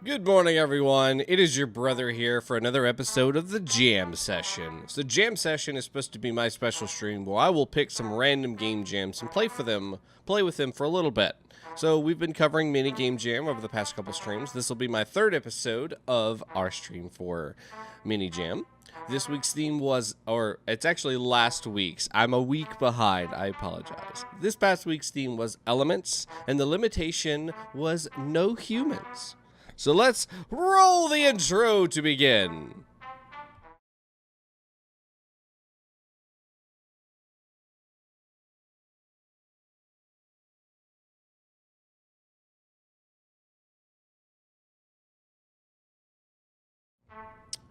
Good morning, everyone. It is your brother here for another episode of the Jam Session. So, Jam Session is supposed to be my special stream where I will pick some random game jams and play with them for a little bit. So, we've been covering Mini Game Jam over the past couple streams. This will be my third episode of our stream for Mini Jam. This week's theme was, or it's actually last week's. I'm a week behind. I apologize. This past week's theme was elements, and the limitation was no humans. So let's roll the intro to begin.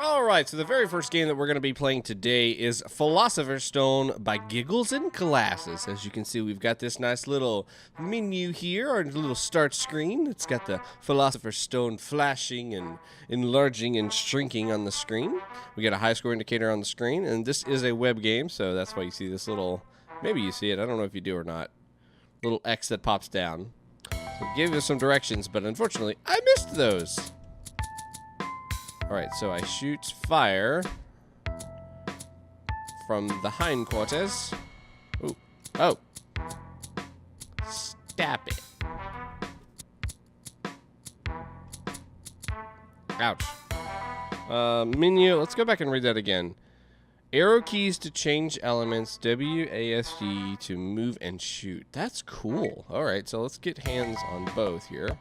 Alright, so the very first game that we're going to be playing today is Philosopher Stone by GigglesandGlasses. As you can see, we've got this nice little menu here, our little start screen. It's got the Philosopher Stone flashing and enlarging and shrinking on the screen. We got a high score indicator on the screen, and this is a web game, so that's why you see this little, maybe you see it, I don't know if you do or not, little X that pops down. So it gave us some directions, but unfortunately, I missed those. Alright, so I shoot fire from the hindquarters. Ooh. Oh. Stab it. Ouch. Menu, let's go back and read that again. Arrow keys to change elements, WASD to move and shoot. That's cool. Alright, so let's get hands on both here.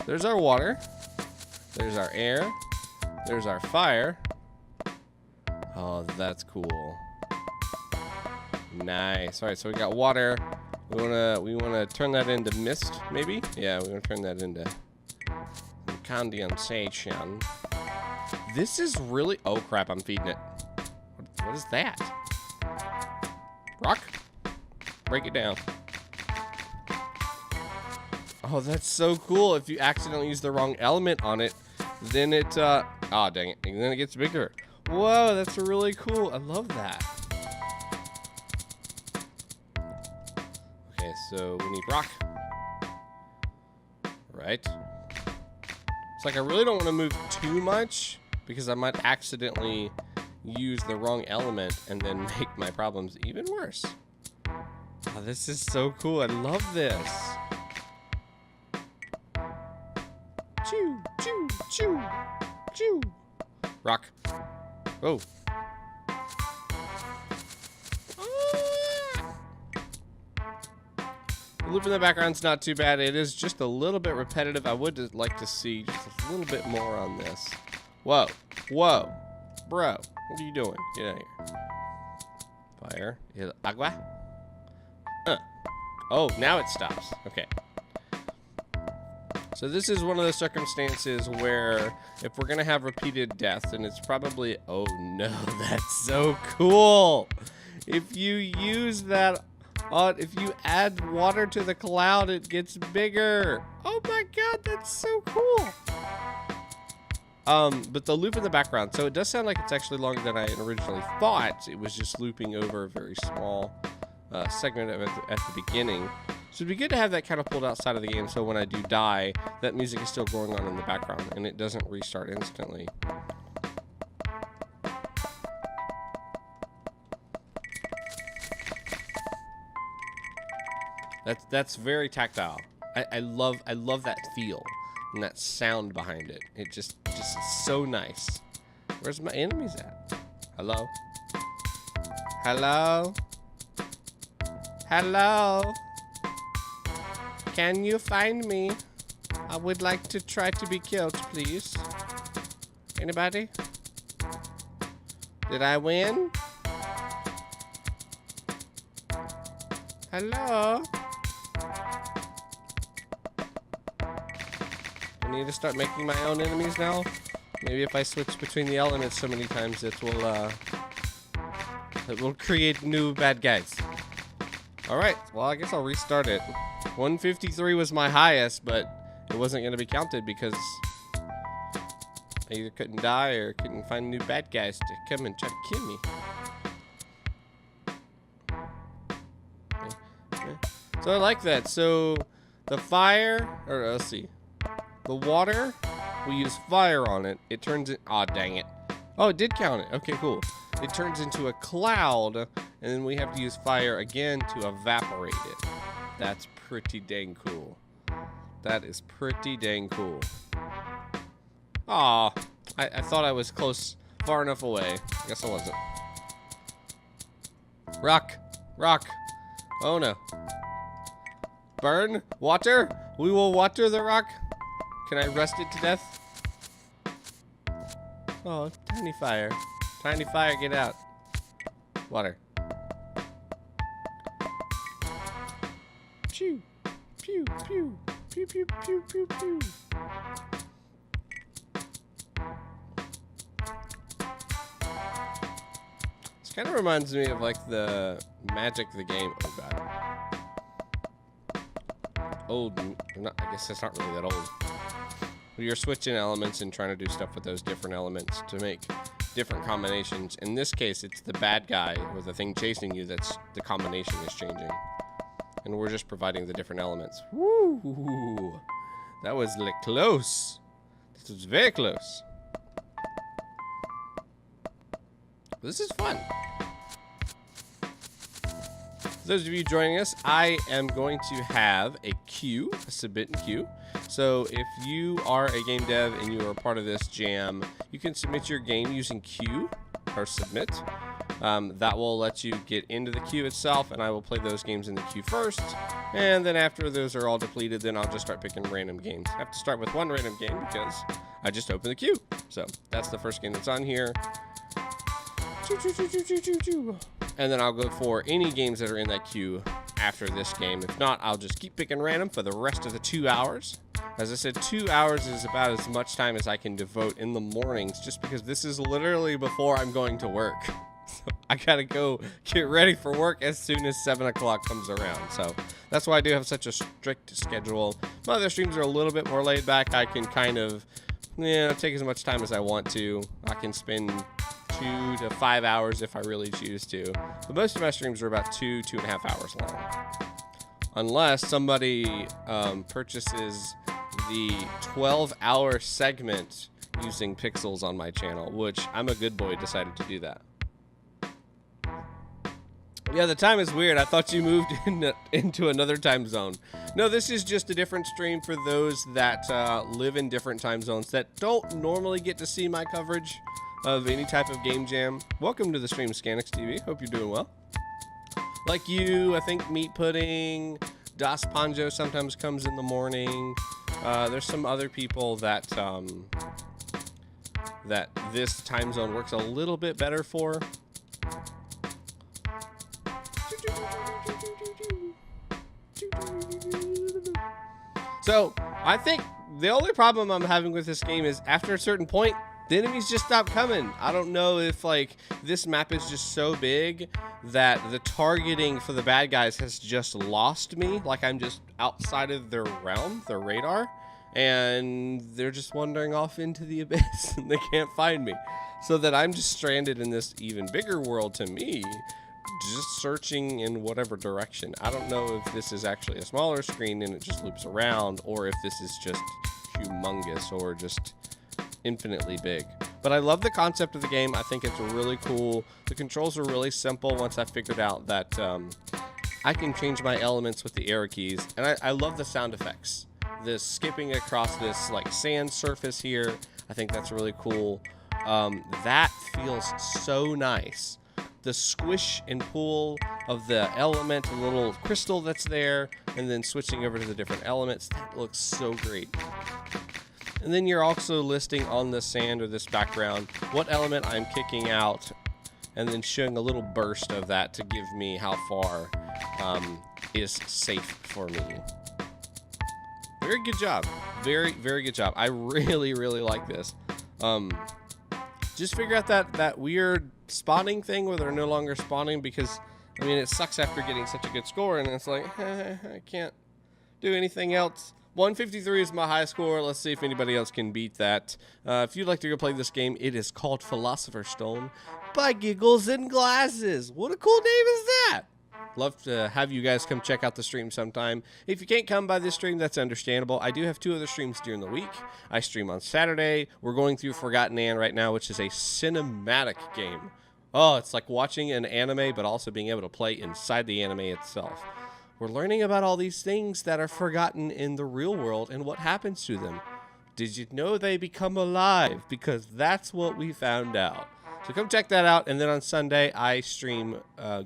There's our water. There's our air. There's our fire. Oh, that's cool. Nice. All right, so we got water. We wanna turn that into mist, maybe? Yeah, we wanna turn that into condensation. This is really. Oh crap! I'm feeding it. What is that? Rock? Break it down. Oh, that's so cool. If you accidentally use the wrong element on it, then it, oh dang it, and then it gets bigger. Whoa, that's really cool. I love that. Okay, so we need rock. Right. It's like I really don't want to move too much because I might accidentally use the wrong element and then make my problems even worse. Oh, this is so cool. I love this. Choo, choo, choo, choo. Rock. Oh. The loop in the background's not too bad. It is just a little bit repetitive. I would like to see just a little bit more on this. Whoa. Whoa. Bro, what are you doing? Get out of here. Fire. Agua. Oh, now it stops. Okay. So this is one of the circumstances where if we're going to have repeated death, then it's probably... Oh no, that's so cool! If you use that... if you add water to the cloud, it gets bigger! Oh my god, that's so cool! But the loop in the background, so it does sound like it's actually longer than I originally thought. It was just looping over a very small segment of it at the beginning. So it'd be good to have that kind of pulled outside of the game so when I do die, that music is still going on in the background and it doesn't restart instantly. That's very tactile. I love that feel and that sound behind it. It just is so nice. Where's my enemies at? Hello? Hello? Hello? Can you find me? I would like to try to be killed, please. Anybody? Did I win? Hello? I need to start making my own enemies now? Maybe if I switch between the elements so many times, it will create new bad guys. Alright, well I guess I'll restart it. 153 was my highest, but it wasn't going to be counted because I either couldn't die or couldn't find new bad guys to come and try to kill me. So I like that. So the fire, or let's see, the water we use fire on it, it turns it, aw, dang it. Oh, it did count it. Okay, cool. It turns into a cloud, and then we have to use fire again to evaporate it. That's pretty dang cool. That is pretty dang cool. Aw, I thought I was close, far enough away. I guess I wasn't. Rock, rock. Oh no. Burn, water. We will water the rock. Can I rust it to death? Oh, tiny fire. Tiny fire, get out. Water. Pew, pew, pew, pew, pew, pew, pew, pew. This kind of reminds me of like the Magic the Game. Oh god. Old. I guess that's not really that old. You're switching elements and trying to do stuff with those different elements to make different combinations. In this case, it's the bad guy or the thing chasing you that's the combination is changing. And we're just providing the different elements. Woo! That was like close. This was very close. This is fun. For those of you joining us, I am going to have a queue, a submit and queue. So if you are a game dev and you are a part of this jam, you can submit your game using queue or submit. That will let you get into the queue itself, and I will play those games in the queue first. And then after those are all depleted, then I'll just start picking random games. I have to start with one random game because I just opened the queue. So that's the first game that's on here. And then I'll go for any games that are in that queue after this game. If not, I'll just keep picking random for the rest of the 2 hours. As I said, 2 hours is about as much time as I can devote in the mornings, just because this is literally before I'm going to work. So I gotta go get ready for work as soon as 7 o'clock comes around. So that's why I do have such a strict schedule. My other streams are a little bit more laid back. I can kind of, take as much time as I want to. I can spend 2 to 5 hours if I really choose to. But most of my streams are about 2.5 hours long. Unless somebody purchases the 12-hour segment using pixels on my channel, which I'm a good boy, decided to do that. Yeah, the time is weird. I thought you moved into another time zone. No, this is just a different stream for those that live in different time zones that don't normally get to see my coverage of any type of game jam. Welcome to the stream, Scanix TV. Hope you're doing well. Like you, I think Meat Pudding, Das Ponjo sometimes comes in the morning. There's some other people that that this time zone works a little bit better for. So I think the only problem I'm having with this game is after a certain point, the enemies just stop coming. I don't know if like this map is just so big that the targeting for the bad guys has just lost me. Like I'm just outside of their realm, their radar, and they're just wandering off into the abyss and they can't find me. So that I'm just stranded in this even bigger world to me, just searching in whatever direction. I don't know if this is actually a smaller screen and it just loops around, or if this is just humongous or just infinitely big. But I love the concept of the game. I think it's really cool. The controls are really simple once I figured out that I can change my elements with the arrow keys. And I love the sound effects. This skipping across this like sand surface here, I think that's really cool. That feels so nice. The squish and pull of the element, the little crystal that's there, and then switching over to the different elements, that looks so great. And then you're also listing on the sand or this background what element I'm kicking out, and then showing a little burst of that to give me how far is safe for me. Very good job. Very, very good job. I really, really like this. Just figure out that weird spawning thing where they're no longer spawning, because, I mean, it sucks after getting such a good score, and it's like, I can't do anything else. 153 is my high score. Let's see if anybody else can beat that. If you'd like to go play this game, it is called Philosopher Stone by GigglesandGlasses. What a cool name is that? Love to have you guys come check out the stream sometime. If you can't come by this stream, that's understandable. I do have 2 other streams during the week. I stream on Saturday. We're going through Forgotten Anne right now, which is a cinematic game. Oh, it's like watching an anime, but also being able to play inside the anime itself. We're learning about all these things that are forgotten in the real world and what happens to them. Did you know they become alive? Because that's what we found out. So come check that out. And then on Sunday, I stream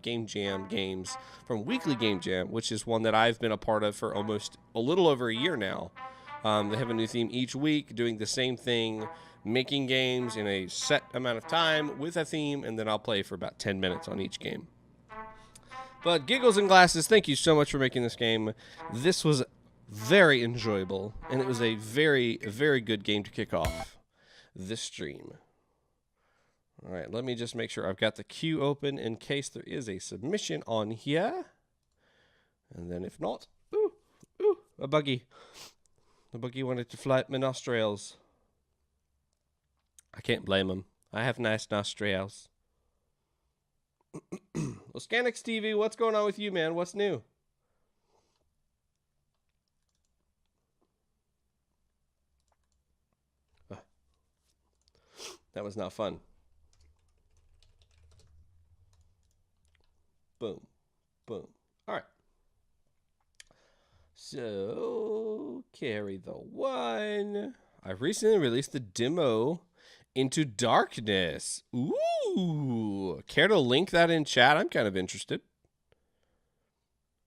Game Jam games from Weekly Game Jam, which is one that I've been a part of for almost a little over a year now. They have a new theme each week, doing the same thing, making games in a set amount of time with a theme, and then I'll play for about 10 minutes on each game. But Giggles and Glasses, thank you so much for making this game. This was very enjoyable, and it was a very, very good game to kick off this stream. All right, let me just make sure I've got the queue open in case there is a submission on here. And then if not, a buggy. The buggy wanted to fly at my nostrils. I can't blame him. I have nice nostrils. Well, Scanix TV, what's going on with you, man? What's new? That was not fun. Boom. Boom. All right. So, carry the 1. I recently released the demo Into Darkness. Ooh. Care to link that in chat? I'm kind of interested.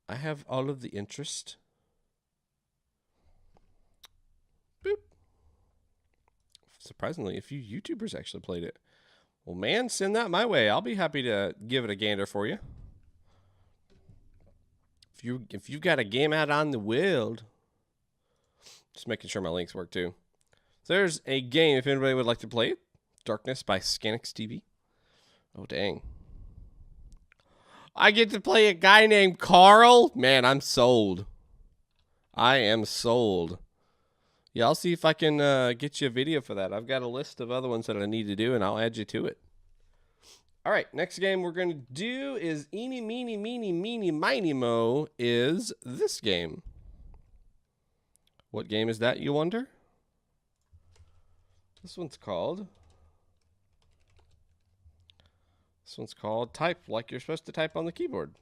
I have all of the interest. Boop. Surprisingly, a few YouTubers actually played it. Well, man, send that my way. I'll be happy to give it a gander for you. If you've got a game out on the world, just making sure my links work too. So there's a game if anybody would like to play it. Darkness by Scanix TV. Oh dang! I get to play a guy named Carl. Man, I'm sold. I am sold. Yeah, I'll see if I can get you a video for that. I've got a list of other ones that I need to do, and I'll add you to it. All right, next game we're going to do is Eeny, Meeny, Meeny, Meeny, Miny, Mo is this game. What game is that, you wonder? This one's called Type Like You're Supposed to Type on the Keyboard.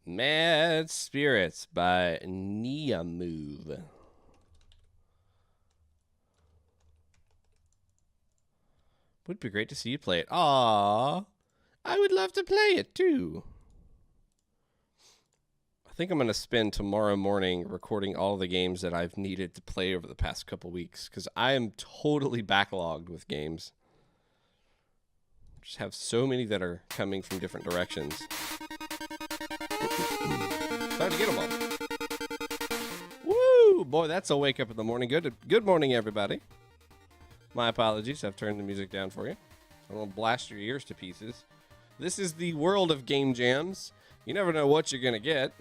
Mad Spirits by niamov. Would be great to see you play it. Aww. I would love to play it too. I think I'm going to spend tomorrow morning recording all the games that I've needed to play over the past couple weeks, because I am totally backlogged with games. Just have so many that are coming from different directions. Time to get them all. Woo! Boy, that's a wake up in the morning. Good morning, everybody. My apologies, I've turned the music down for you. I don't want to blast your ears to pieces. This is the world of game jams. You never know what you're going to get.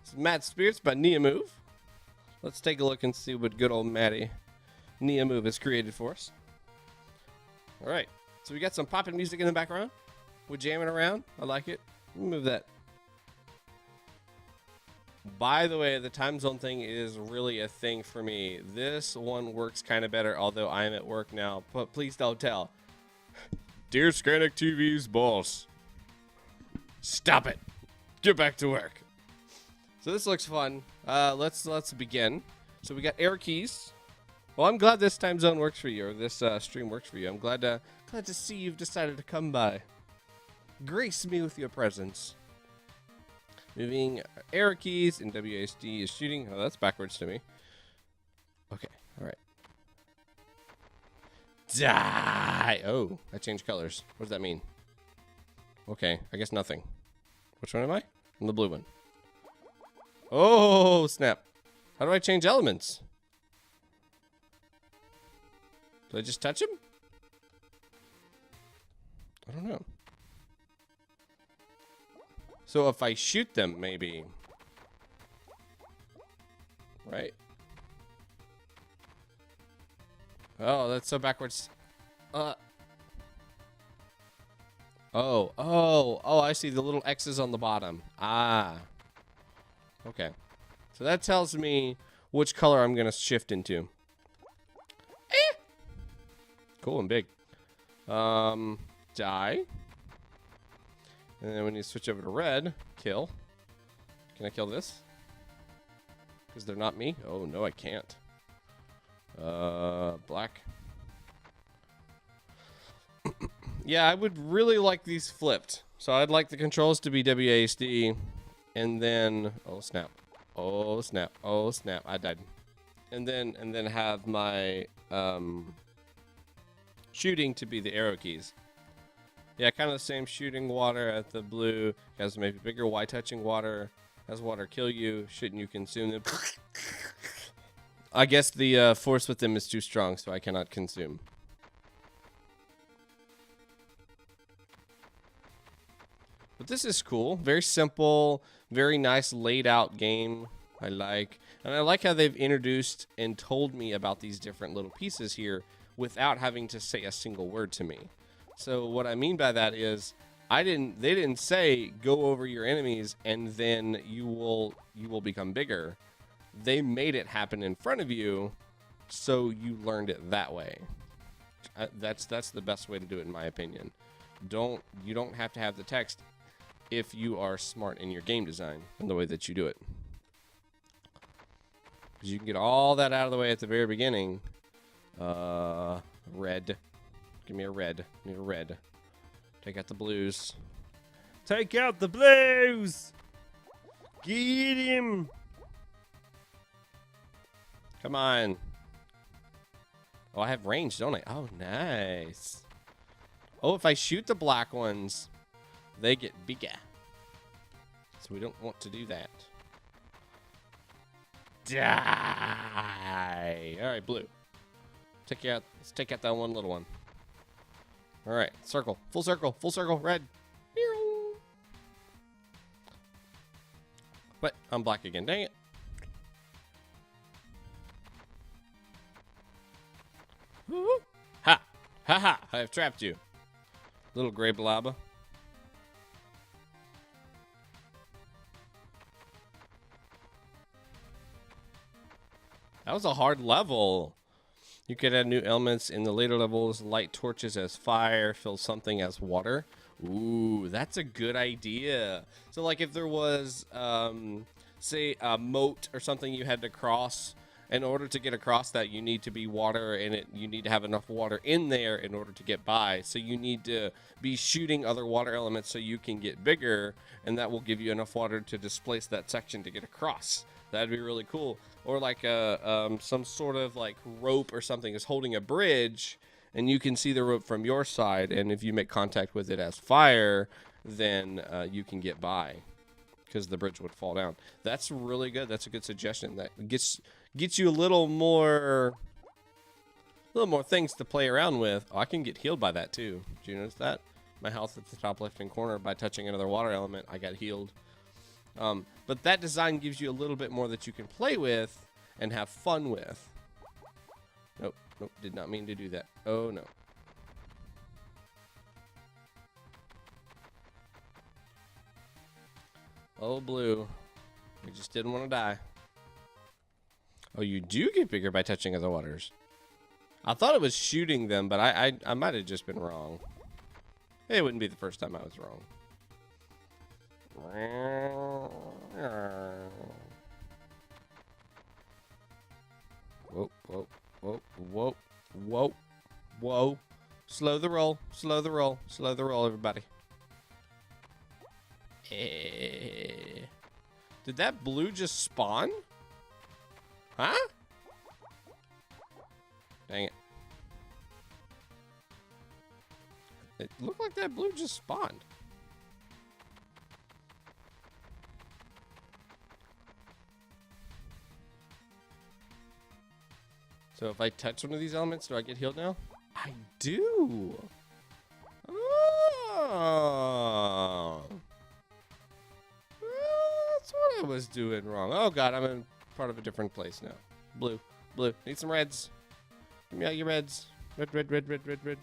It's Mad Spirits by niamov. Let's take a look and see what good old Matty niamov has created for us. All right, so we got some popping music in the background. We're jamming around. I like it. Move that. By the way, the time zone thing is really a thing for me. This one works kind of better, although I'm at work now. But please don't tell. Dear Scanix TV's boss, stop it. Get back to work. So this looks fun. Let's begin. So we got air keys. Well, I'm glad this time zone works for you, or this stream works for you. I'm glad to see you've decided to come by. Grace me with your presence. Moving arrow keys and WASD is shooting. Oh, that's backwards to me. Okay, all right. Die! Oh, I changed colors. What does that mean? Okay, I guess nothing. Which one am I? I'm the blue one. Oh, snap. How do I change elements? Do I just touch them? I don't know. So if I shoot them, maybe. Right? Oh, that's so backwards. Oh, I see the little X's on the bottom. Ah. Okay. So that tells me which color I'm going to shift into. Cool and big. Die. And then when you switch over to red, kill. Can I kill this? Because they're not me? Oh, no, I can't. Black. Yeah, I would really like these flipped. So I'd like the controls to be WASD. And then, oh snap. Oh snap. Oh snap. I died. And then have my shooting to be the arrow keys. Yeah, kind of the same shooting water at the blue. Has maybe bigger. Why touching water? Has water kill you? Shouldn't you consume them? I guess the force with them is too strong, so I cannot consume. But this is cool. Very simple, very nice laid out game. I like. And I like how they've introduced and told me about these different little pieces here without having to say a single word to me. So what I mean by that is they didn't say go over your enemies and then you will become bigger. They made it happen in front of you, so you learned it that way. That's the best way to do it in my opinion. You don't have to have the text if you are smart in your game design and the way that you do it. Because you can get all that out of the way at the very beginning. Red. Give me a red. I need a red. Take out the blues. Take out the blues! Get him! Come on. Oh, I have range, don't I? Oh, nice. Oh, if I shoot the black ones, they get bigger. So we don't want to do that. Die! Alright, blue. Let's take out that one little one. Alright, circle. Full circle. Full circle. Red. But I'm black again. Dang it. Ha! Ha ha! I have trapped you. Little gray blob. That was a hard level. You could add new elements in the later levels. Light torches as fire. Fill something as water. Ooh, that's a good idea. So like if there was, say, a moat or something you had to cross. In order to get across that, you need to be water in it. You need to have enough water in there in order to get by. So you need to be shooting other water elements so you can get bigger. And that will give you enough water to displace that section to get across. That'd be really cool. Or like some sort of like rope or something is holding a bridge. And you can see the rope from your side. And if you make contact with it as fire, then you can get by. Because the bridge would fall down. That's really good. That's a good suggestion. That gets you a little more things to play around with. Oh, I can get healed by that too. Did you notice that? My health at the top left-hand corner, by touching another water element, I got healed. But that design gives you a little bit more that you can play with and have fun with. Nope, did not mean to do that. Oh no. Oh, blue. We just didn't want to die. Oh, you do get bigger by touching other waters. I thought it was shooting them, but I might have just been wrong. It wouldn't be the first time I was wrong. Whoa, whoa, whoa, whoa, whoa, whoa. Slow the roll, slow the roll, slow the roll, everybody. Did that blue just spawn? Huh? Dang it. It looked like that blue just spawned. So if I touch one of these elements, do I get healed now? I do. Oh. That's what I was doing wrong. Oh god, I'm in part of a different place now. Blue, blue. Need some reds. Give me out your reds. Red, red, red, red, red, red.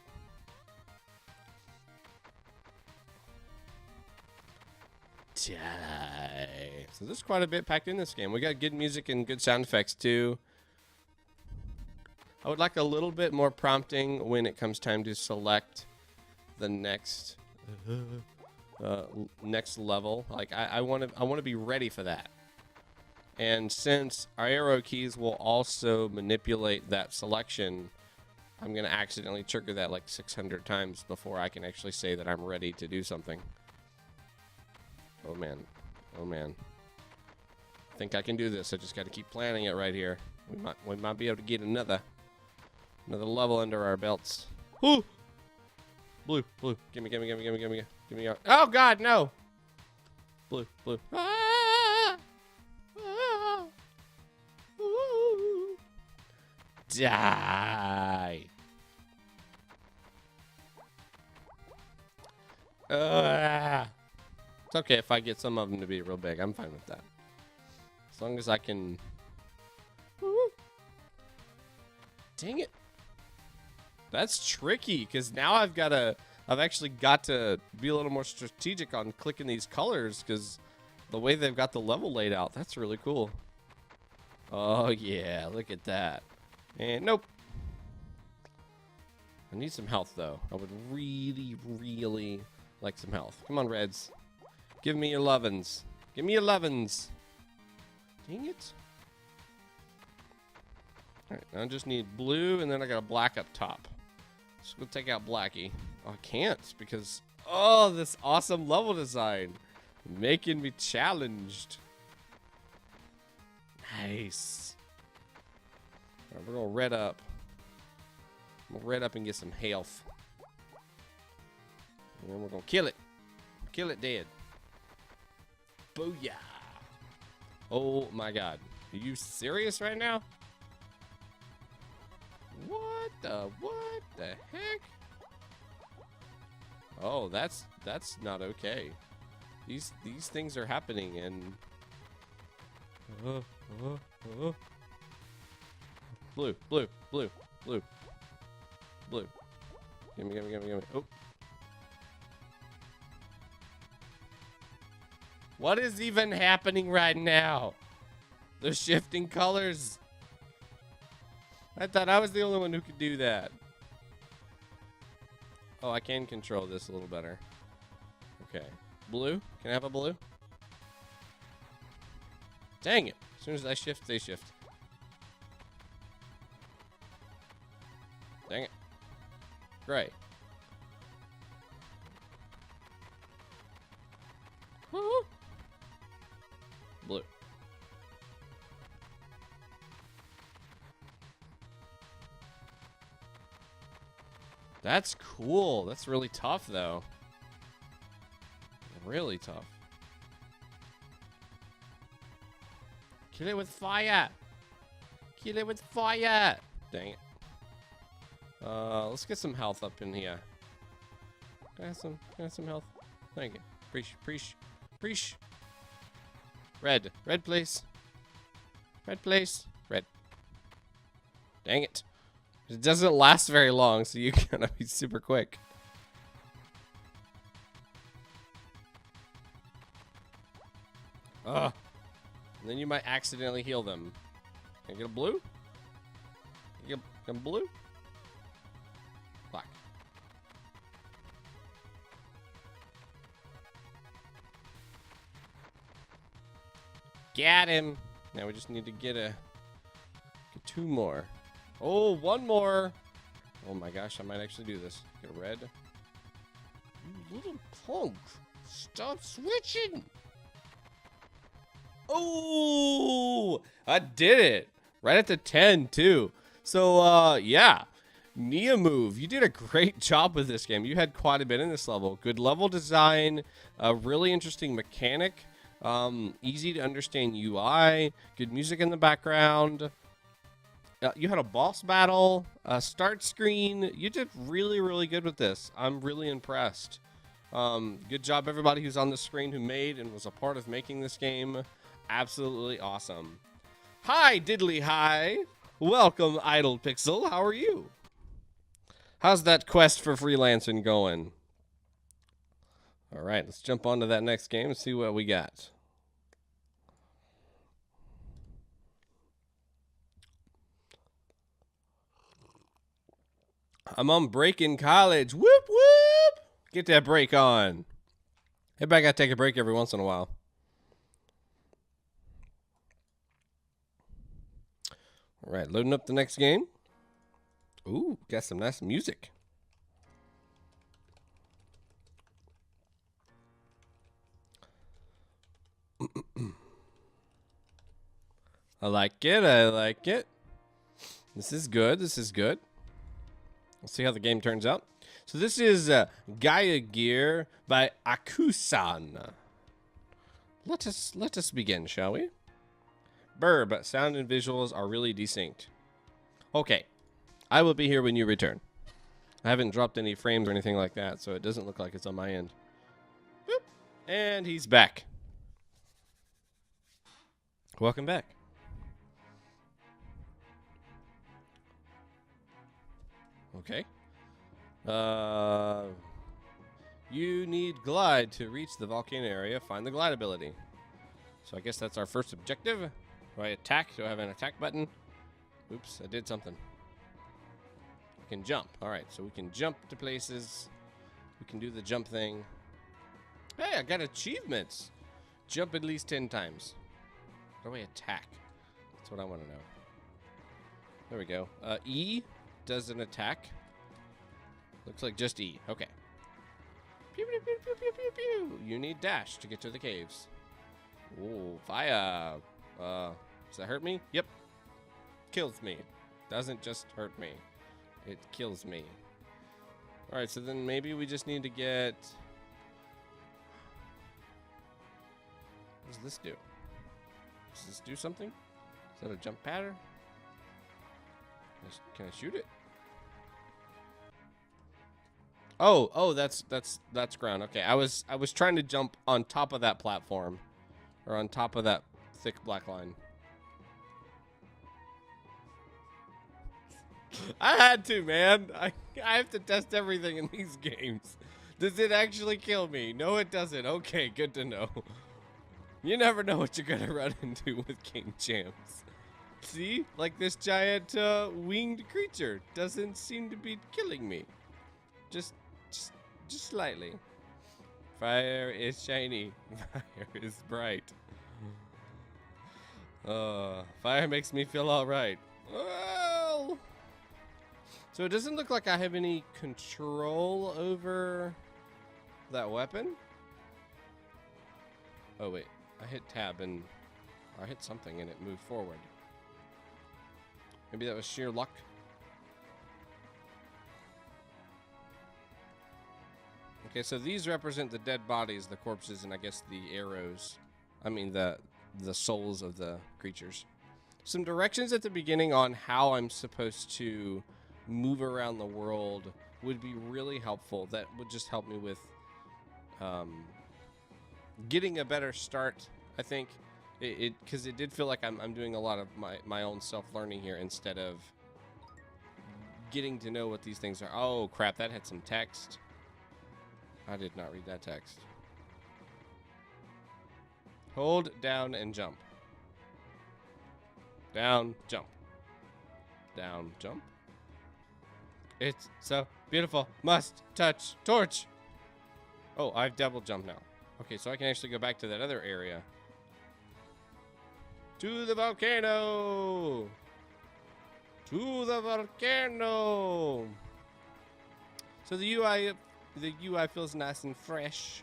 Die. So there's quite a bit packed in this game. We got good music and good sound effects too. I would like a little bit more prompting when it comes time to select the next next level. Like I want to be ready for that. And since our arrow keys will also manipulate that selection, I'm going to accidentally trigger that like 600 times before I can actually say that I'm ready to do something. Oh man. Oh man. I think I can do this. I just got to keep planning it right here. We might be able to get another level under our belts. Ooh! Blue. Gimme. Oh god, no! Blue. Ah! Ah! Ooh. Die! It's okay if I get some of them to be real big. I'm fine with that. As long as I can... Woo. Dang it. That's tricky, because now I've actually got to be a little more strategic on clicking these colors, because the way they've got the level laid out, that's really cool. Oh yeah, look at that. And nope. I need some health though. I would really, really like some health. Come on, Reds. Give me your lovins. Give me your lovins. Dang it. Alright, now I just need blue, and then I got a black up top. So we'll take out Blackie. Oh, I can't, because... Oh, this awesome level design. Making me challenged. Nice. Alright, we're gonna red up. I'm gonna red up and get some health. And then we're gonna kill it. Kill it dead. Booyah. Oh my god. Are you serious right now? What the heck? Oh, that's not okay. These things are happening and blue. Gimme. Oh. What is even happening right now? They're shifting colors. I thought I was the only one who could do that. Oh, I can control this a little better. Okay. Blue? Can I have a blue? Dang it. As soon as I shift, they shift. Dang it. Gray. Woo-hoo. Blue. That's cool. That's really tough, though. Really tough. Kill it with fire. Kill it with fire. Dang it. Let's get some health up in here. Can I have some health? Thank you. Preach. Red, please. Red, please. Red. Dang it. It doesn't last very long, so you gotta be super quick. Ugh. And then you might accidentally heal them. Can I get a blue? Get a blue? Black. Got him. Now we just need to get two more. Oh, one more. Oh my gosh, I might actually do this. Get a red. You little punk. Stop switching. Oh, I did it. Right at the 10 too. So, yeah. niamov, you did a great job with this game. You had quite a bit in this level. Good level design, a really interesting mechanic, easy to understand UI, good music in the background. You had a boss battle, a start screen. You did really, really good with this. I'm really impressed. Good job, everybody who's on the screen who made and was a part of making this game. Absolutely awesome. Hi, Diddly Hi. Welcome, Idle Pixel. How are you? How's that quest for freelancing going? All right, let's jump on to that next game and see what we got. I'm on break in college. Whoop, whoop. Get that break on. Everybody got to take a break every once in a while. All right, loading up the next game. Ooh, got some nice music. I like it. I like it. This is good. This is good. Let's see how the game turns out. So this is Gaia Gear by Akusan. Let us begin, shall we? But sound and visuals are really distinct. Okay, I will be here when you return. I haven't dropped any frames or anything like that, so it doesn't look like it's on my end. Boop. And he's back. Welcome back. Okay. You need glide to reach the volcano area. Find the glide ability. So I guess that's our first objective. Do I attack? Do I have an attack button? Oops, I did something. I can jump. All right, so we can jump to places. We can do the jump thing. Hey, I got achievements. Jump at least 10 times. How do I attack? That's what I want to know. There we go. E does an attack. Looks like just E. Okay. Pew, pew, pew, pew, pew, pew, pew. You need dash to get to the caves. Ooh, fire. Does that hurt me? Yep. Kills me. Doesn't just hurt me. It kills me. Alright, so then maybe we just need to get... What does this do? Does this do something? Is that a jump pattern? Can I shoot it? Oh, that's ground. Okay, I was trying to jump on top of that platform, or on top of that thick black line. I had to, man. I have to test everything in these games. Does it actually kill me? No, it doesn't. Okay, good to know. You never know what you're gonna run into with game jams. See, like this giant winged creature doesn't seem to be killing me. Just slightly. Fire is shiny. Fire is bright. Fire makes me feel all right. Well, so it doesn't look like I have any control over that weapon. Oh wait, I hit tab and I hit something and it moved forward. Maybe that was sheer luck. Okay, so these represent the dead bodies, the corpses, and I guess the arrows. I mean the souls of the creatures. Some directions at the beginning on how I'm supposed to move around the world would be really helpful. That would just help me with getting a better start, I think. Because it did feel like I'm doing a lot of my own self-learning here instead of getting to know what these things are. Oh, crap, that had some text. I did not read that text. Hold down and jump. Down, jump. Down, jump. It's so beautiful. Must touch torch. Oh, I've double jumped now. Okay, so I can actually go back to that other area. To the volcano. To the volcano. So the UI feels nice and fresh.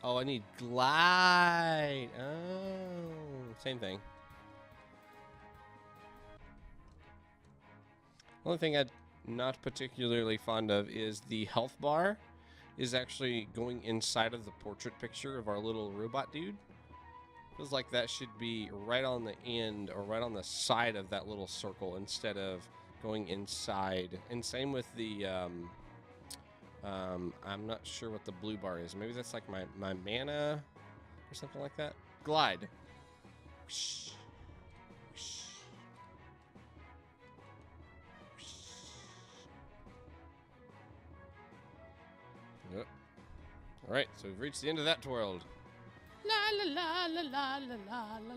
Oh, I need glide. Oh, same thing. Only thing I'm not particularly fond of is the health bar is actually going inside of the portrait picture of our little robot dude. Feels like that should be right on the end or right on the side of that little circle instead of going inside. And same with the I'm not sure what the blue bar is. Maybe that's like my mana or something like that. Glide. Whoosh. Whoosh. Whoosh. Alright, so we've reached the end of that world. La la la la la la la la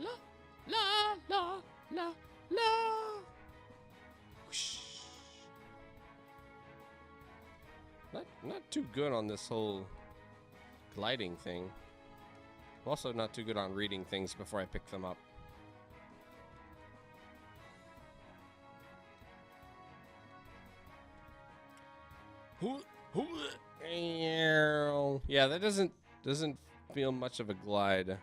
la la la la. Whoosh. Not too good on this whole gliding thing. I'm also not too good on reading things before I pick them up. Yeah, that doesn't feel much of a glide.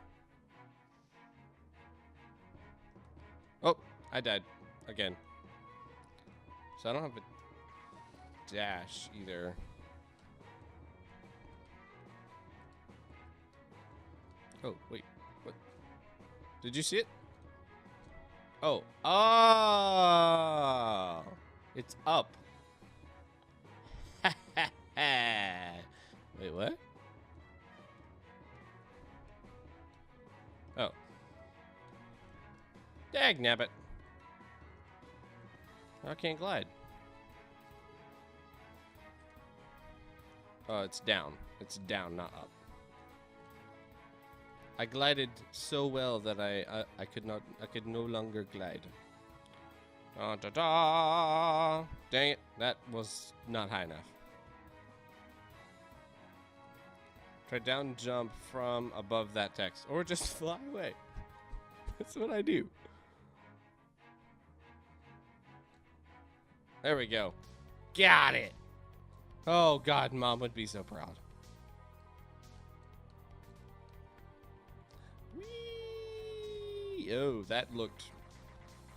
Oh, I died again. So I don't have a dash either. Oh, wait. What? Did you see it? Oh. Oh! It's up. Wait, what? Oh. Dagnabbit. I can't glide. Oh, it's down. It's down, not up. I glided so well that I could no longer glide. Da da da! Dang it, that was not high enough. Try down jump from above that text, or just fly away. That's what I do. There we go. Got it. Oh God, Mom would be so proud. Whee! Oh, that looked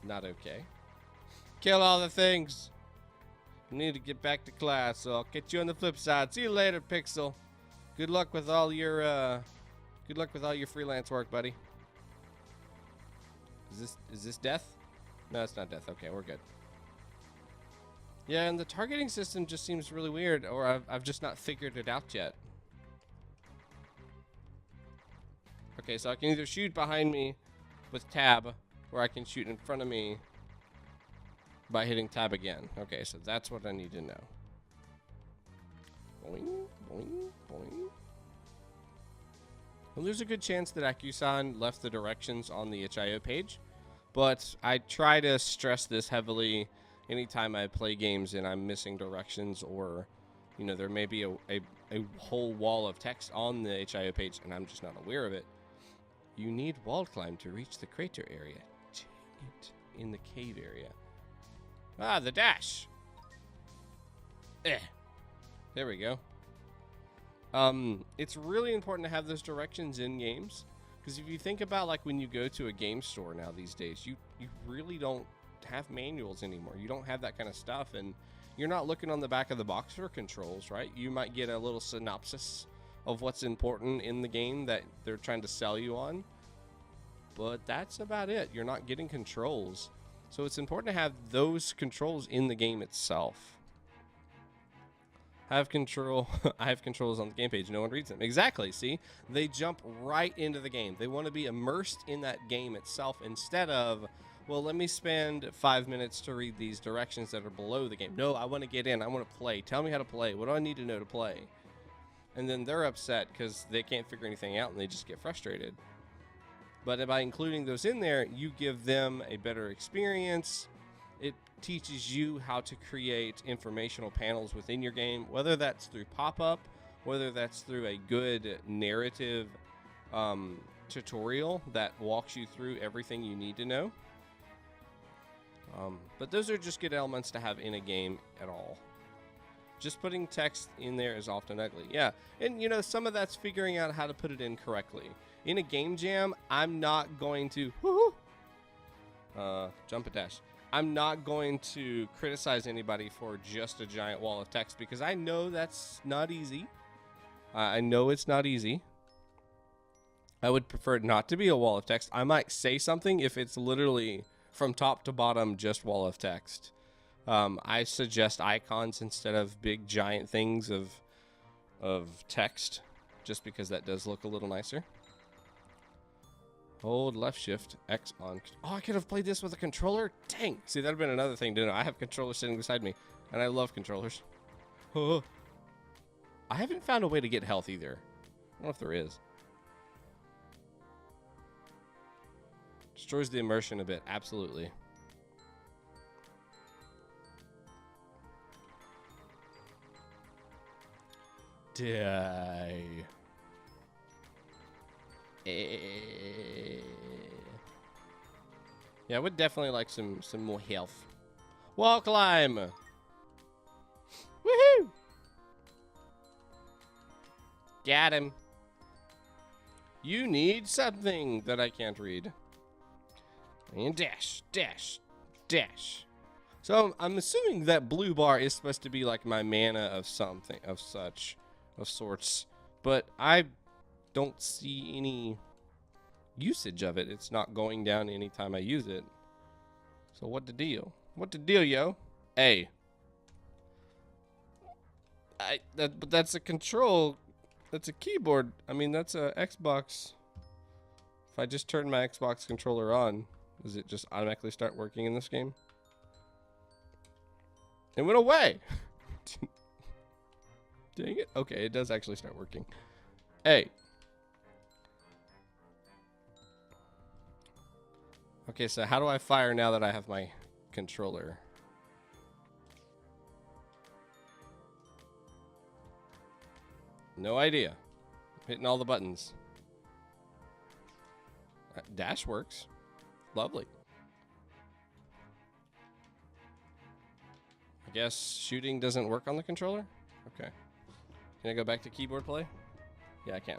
not okay. Kill all the things. I need to get back to class, so I'll catch you on the flip side. See you later, Pixel. Good luck with all your freelance work, buddy. Is this death? No, it's not death. Okay, we're good. Yeah, and the targeting system just seems really weird, or I've just not figured it out yet. Okay, so I can either shoot behind me with tab, or I can shoot in front of me by hitting tab again. Okay, so that's what I need to know. Boing, boing, boing. Well, there's a good chance that Akusan left the directions on the itch.io page, but I try to stress this heavily anytime I play games and I'm missing directions, or, you know, there may be a whole wall of text on the itch.io page and I'm just not aware of it. You need wall climb to reach the crater area. Dang it. In the cave area. Ah, the dash. There we go. It's really important to have those directions in games, because if you think about, like, when you go to a game store now these days, you really don't have manuals anymore. You don't have that kind of stuff, and you're not looking on the back of the box for controls, right? You might get a little synopsis of what's important in the game that they're trying to sell you on, but that's about it. You're not getting controls. So it's important to have those controls in the game itself. I have controls on the game page. No one reads them. Exactly. See, they jump right into the game. They want to be immersed in that game itself instead of, well, let me spend 5 minutes to read these directions that are below the game. No, I want to get in. I want to play. Tell me how to play. What do I need to know to play? And then they're upset because they can't figure anything out and they just get frustrated. But by including those in there, you give them a better experience. It teaches you how to create informational panels within your game, whether that's through pop-up, whether that's through a good narrative tutorial that walks you through everything you need to know. But those are just good elements to have in a game at all. Just putting text in there is often ugly. Yeah, and you know, some of that's figuring out how to put it in correctly. In a game jam, I'm not going to jump a dash. I'm not going to criticize anybody for just a giant wall of text, because I know that's not easy. I know it's not easy. I would prefer it not to be a wall of text. I might say something if it's literally from top to bottom just wall of text. I suggest icons instead of big giant things of text, just because that does look a little nicer. Hold left shift, X on. Oh, I could have played this with a controller? Dang. See, that would have been another thing to know. I have controllers sitting beside me, and I love controllers. I haven't found a way to get health either. know if there is. Destroys the immersion a bit. Absolutely. Die. Yeah, I would definitely like some more health. Wall climb. Woohoo! Got him. You need something that I can't read. And dash, dash, dash. So I'm assuming that blue bar is supposed to be like my mana of something, of sorts. But I don't see any usage of it. It's not going down anytime I use it. So what the deal? What the deal, yo? A. But that's a control. That's a keyboard. I mean, that's a Xbox. If I just turn my Xbox controller on, does it just automatically start working in this game? It went away. Dang it. Okay, it does actually start working. A. Okay, so how do I fire now that I have my controller? No idea. I'm hitting all the buttons. Dash works. Lovely. I guess shooting doesn't work on the controller? Okay. Can I go back to keyboard play? Yeah, I can.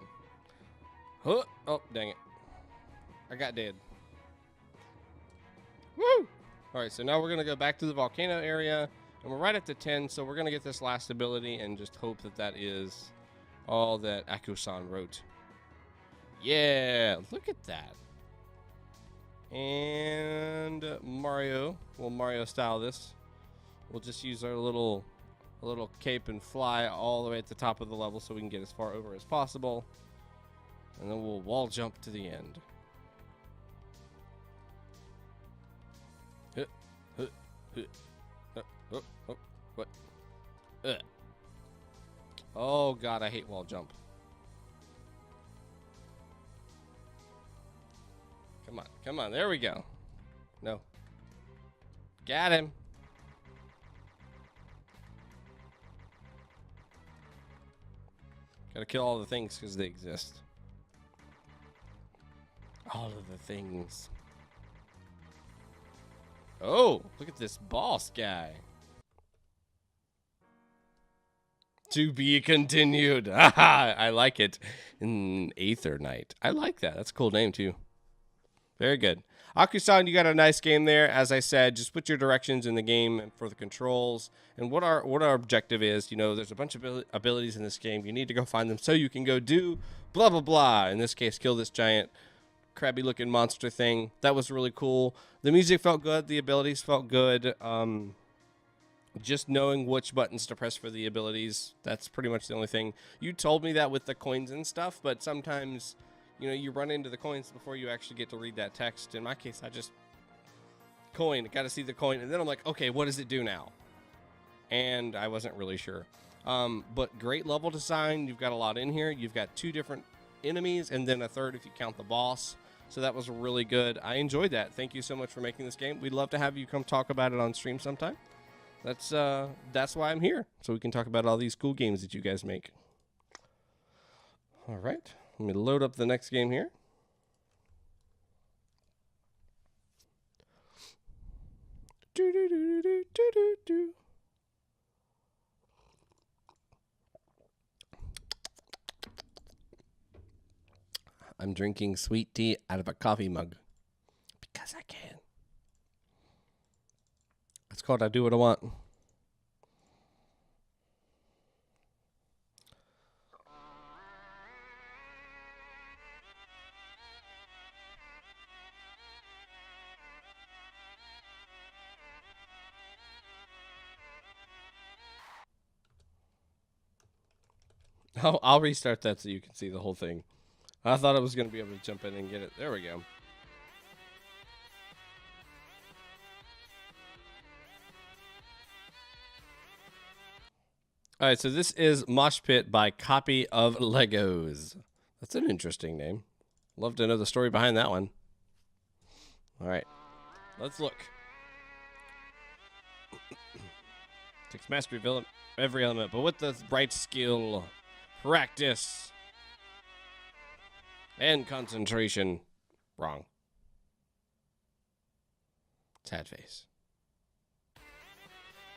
Huh. Oh, dang it. I got dead. Woo! Alright, so now we're going to go back to the volcano area. And we're right at the 10, so we're going to get this last ability and just hope that that is all that Akusan wrote. Yeah, look at that. And Mario, we'll Mario style this. We'll just use our little cape and fly all the way at the top of the level so we can get as far over as possible. And then we'll wall jump to the end. What? Oh god, I hate wall jump. Come on, there we go. No. Got him. Gotta kill all the things because they exist. All of the things. Oh, look at this boss guy. To be continued. I like it. In Aether Knight. I like that. That's a cool name too. Very good. Akusan, you got a nice game there. As I said, just put your directions in the game for the controls. And what our objective is, you know, there's a bunch of abilities in this game. You need to go find them so you can go do blah, blah, blah. In this case, kill this giant crabby looking monster thing. That was really cool. The music felt good. The abilities felt good. Just knowing which buttons to press for the abilities, that's pretty much the only thing. You told me that with the coins and stuff, but sometimes, you know, you run into the coins before you actually get to read that text. In my case, I just coin, got to see the coin, and then I'm like, okay, what does it do now? And I wasn't really sure. But great level design. You've got a lot in here. You've got 2 different enemies, and then a third if you count the boss. So that was really good. I enjoyed that. Thank you so much for making this game. We'd love to have you come talk about it on stream sometime. That's why I'm here, so we can talk about all these cool games that you guys make. All right, let me load up the next game here. I'm drinking sweet tea out of a coffee mug because I can. It's called I Do What I Want. Oh, I'll restart that so you can see the whole thing. I thought I was going to be able to jump in and get it. There we go. All right, so this is Mosh Pit by Copyoflegos. That's an interesting name. Love to know the story behind that one. All right, let's look. Takes mastery of every element, but with the right skill, practice, and concentration. Wrong. Sad face.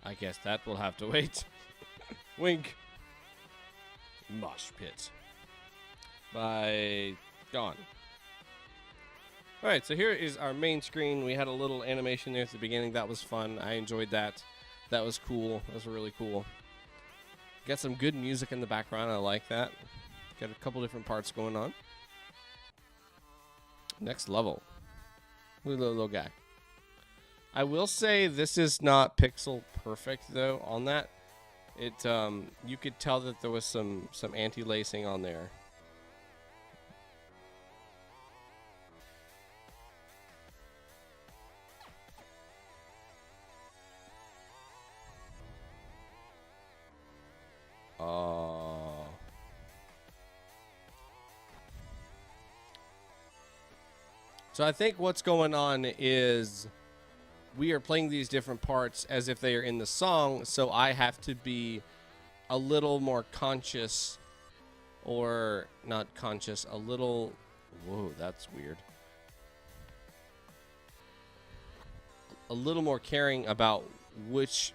I guess that will have to wait. Wink. Mosh Pit. By Gone. Alright, so here is our main screen. We had a little animation there at the beginning. That was fun. I enjoyed that. That was cool. That was really cool. Got some good music in the background. I like that. Got a couple different parts going on. Next level. Look at the little guy. I will say this is not pixel perfect though on that. It you could tell that there was some anti-lacing on there. So I think what's going on is we are playing these different parts as if they are in the song, so I have to be a little more conscious, or not conscious, a little, whoa, that's weird. A little more caring about which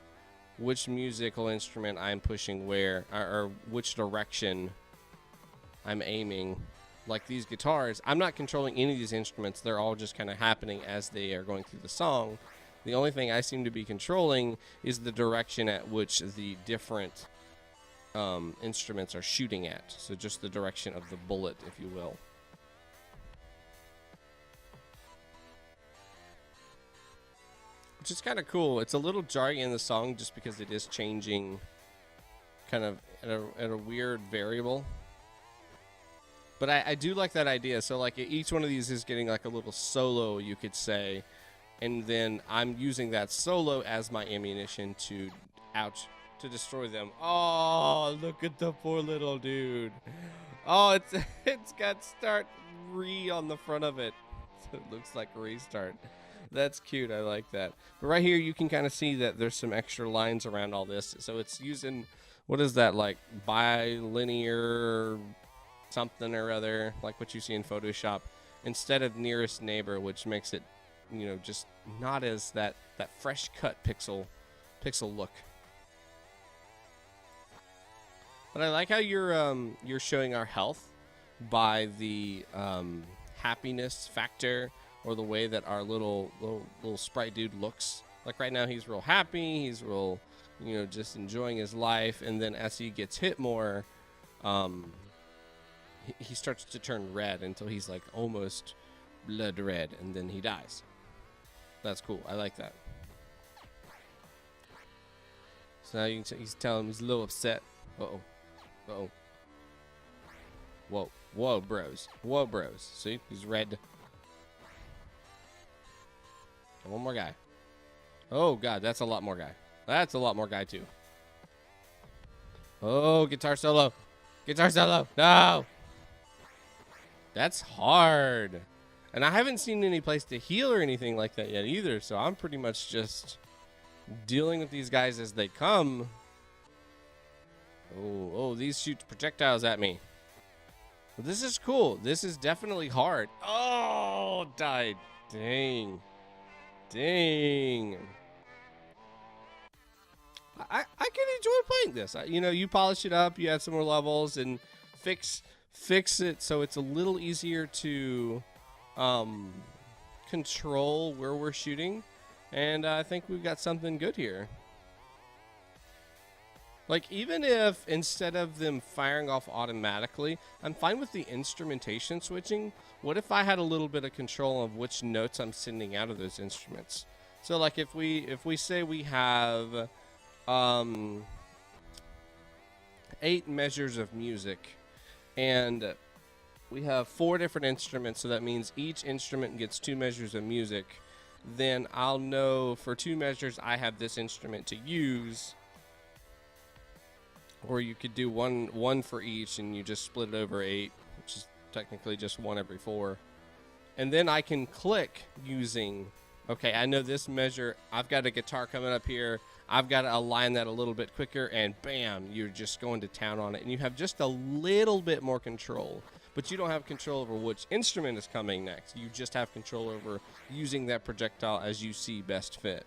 musical instrument I'm pushing where, or which direction I'm aiming. Like these guitars, I'm not controlling any of these instruments. They're all just kind of happening as they are going through the song. The only thing I seem to be controlling is the direction at which the different instruments are shooting at. So just the direction of the bullet, if you will. Which is kind of cool. It's a little jarring in the song just because it is changing kind of at a weird variable. But I do like that idea. So like each one of these is getting like a little solo, you could say. And then I'm using that solo as my ammunition to destroy them. Oh, look at the poor little dude. Oh, it's got start on the front of it. So it looks like restart. That's cute. I like that. But right here, you can kind of see that there's some extra lines around all this. So it's using, what is that, like bilinear something or other, like what you see in Photoshop, instead of nearest neighbor, which makes it, you know, just not as that fresh cut pixel look. But I like how you're showing our health by the happiness factor, or the way that our little sprite dude looks. Like right now he's real happy, he's real, you know, just enjoying his life, and then as he gets hit more, he starts to turn red until he's like almost blood red, and then he dies. That's cool. I like that. So now you can he's telling him he's a little upset. Uh-oh. Uh-oh. Whoa. Whoa, bros. Whoa, bros. See? He's red. One more guy. Oh, God. That's a lot more guy. That's a lot more guy, too. Oh, guitar solo. Guitar solo. No. That's hard. And I haven't seen any place to heal or anything like that yet either, so I'm pretty much just dealing with these guys as they come. Oh, these shoot projectiles at me. Well, this is cool. This is definitely hard. Oh, died. Dang. Dang. I can enjoy playing this. You know, you polish it up, you add some more levels, and fix it so it's a little easier to control where we're shooting, and I think we've got something good here. Like, even if instead of them firing off automatically, I'm fine with the instrumentation switching. What if I had a little bit of control of which notes I'm sending out of those instruments? So like if we say we have 8 measures of music, and we have 4 different instruments, so that means each instrument gets 2 measures of music, then I'll know for 2 measures I have this instrument to use. Or you could do one for each, and you just split it over 8, which is technically just 1 every 4. And then I can click using, okay, I know this measure, I've got a guitar coming up here, I've got to align that a little bit quicker, and bam, you're just going to town on it. And you have just a little bit more control, but you don't have control over which instrument is coming next. You just have control over using that projectile as you see best fit.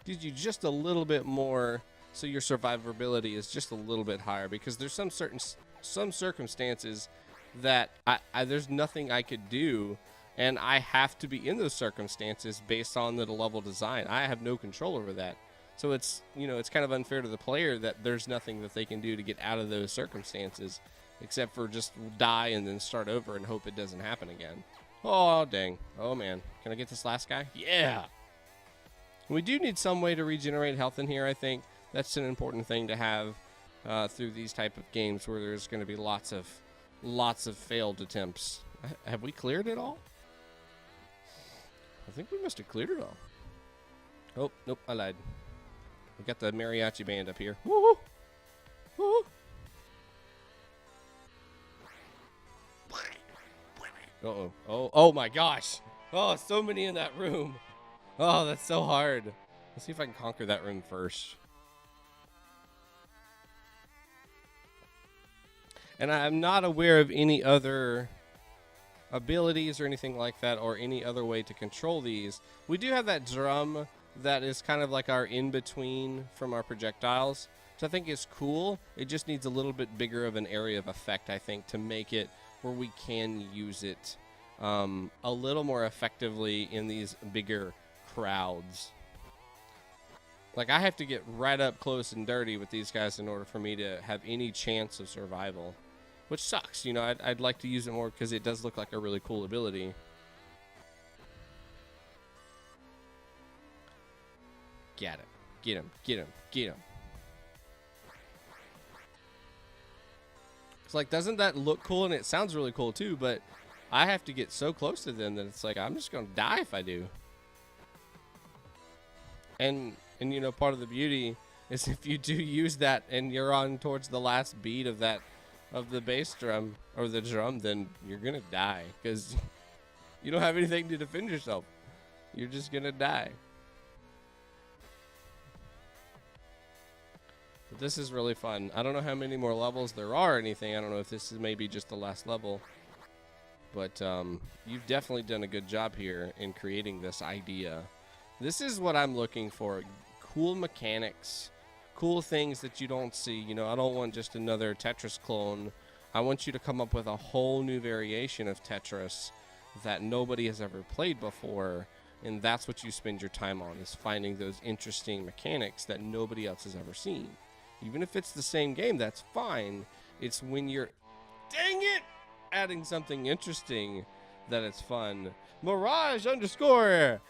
Gives you just a little bit more, so your survivability is just a little bit higher, because there's some circumstances that there's nothing I could do, and I have to be in those circumstances based on the level design. I have no control over that. So it's, it's kind of unfair to the player that there's nothing that they can do to get out of those circumstances, except for just die and then start over and hope it doesn't happen again. Oh, dang. Oh, man. Can I get this last guy? Yeah! We do need some way to regenerate health in here, I think. That's an important thing to have through these type of games where there's going to be lots of failed attempts. Have we cleared it all? I think we must have cleared it all. Oh, nope, I lied. We got the mariachi band up here. Woo-hoo! Woo-hoo! Uh-oh. Oh my gosh. Oh, so many in that room. Oh, that's so hard. Let's see if I can conquer that room first. And I'm not aware of any other abilities or anything like that, or any other way to control these. We do have that drum that is kind of like our in-between from our projectiles, which I think is cool. It just needs a little bit bigger of an area of effect, I think, to make it where we can use it a little more effectively in these bigger crowds. Like, I have to get right up close and dirty with these guys in order for me to have any chance of survival. Which sucks, I'd like to use it more because it does look like a really cool ability. Get him. Get him. Get him. Get him. It's like, doesn't that look cool? And it sounds really cool too, but I have to get so close to them that it's like, I'm just going to die if I do. And part of the beauty is if you do use that and you're on towards the last beat of the bass drum or the drum, then you're gonna die because you don't have anything to defend yourself. You're just gonna die. But this is really fun. I don't know how many more levels there are or anything. I don't know if this is maybe just the last level, but you've definitely done a good job here in creating this idea. This is what I'm looking for. Cool mechanics, cool things that you don't see. I don't want just another Tetris clone. I want you to come up with a whole new variation of Tetris that nobody has ever played before, and that's what you spend your time on, is finding those interesting mechanics that nobody else has ever seen. Even if it's the same game, that's fine. It's when you're, dang it, adding something interesting that it's fun. Mirage_SC,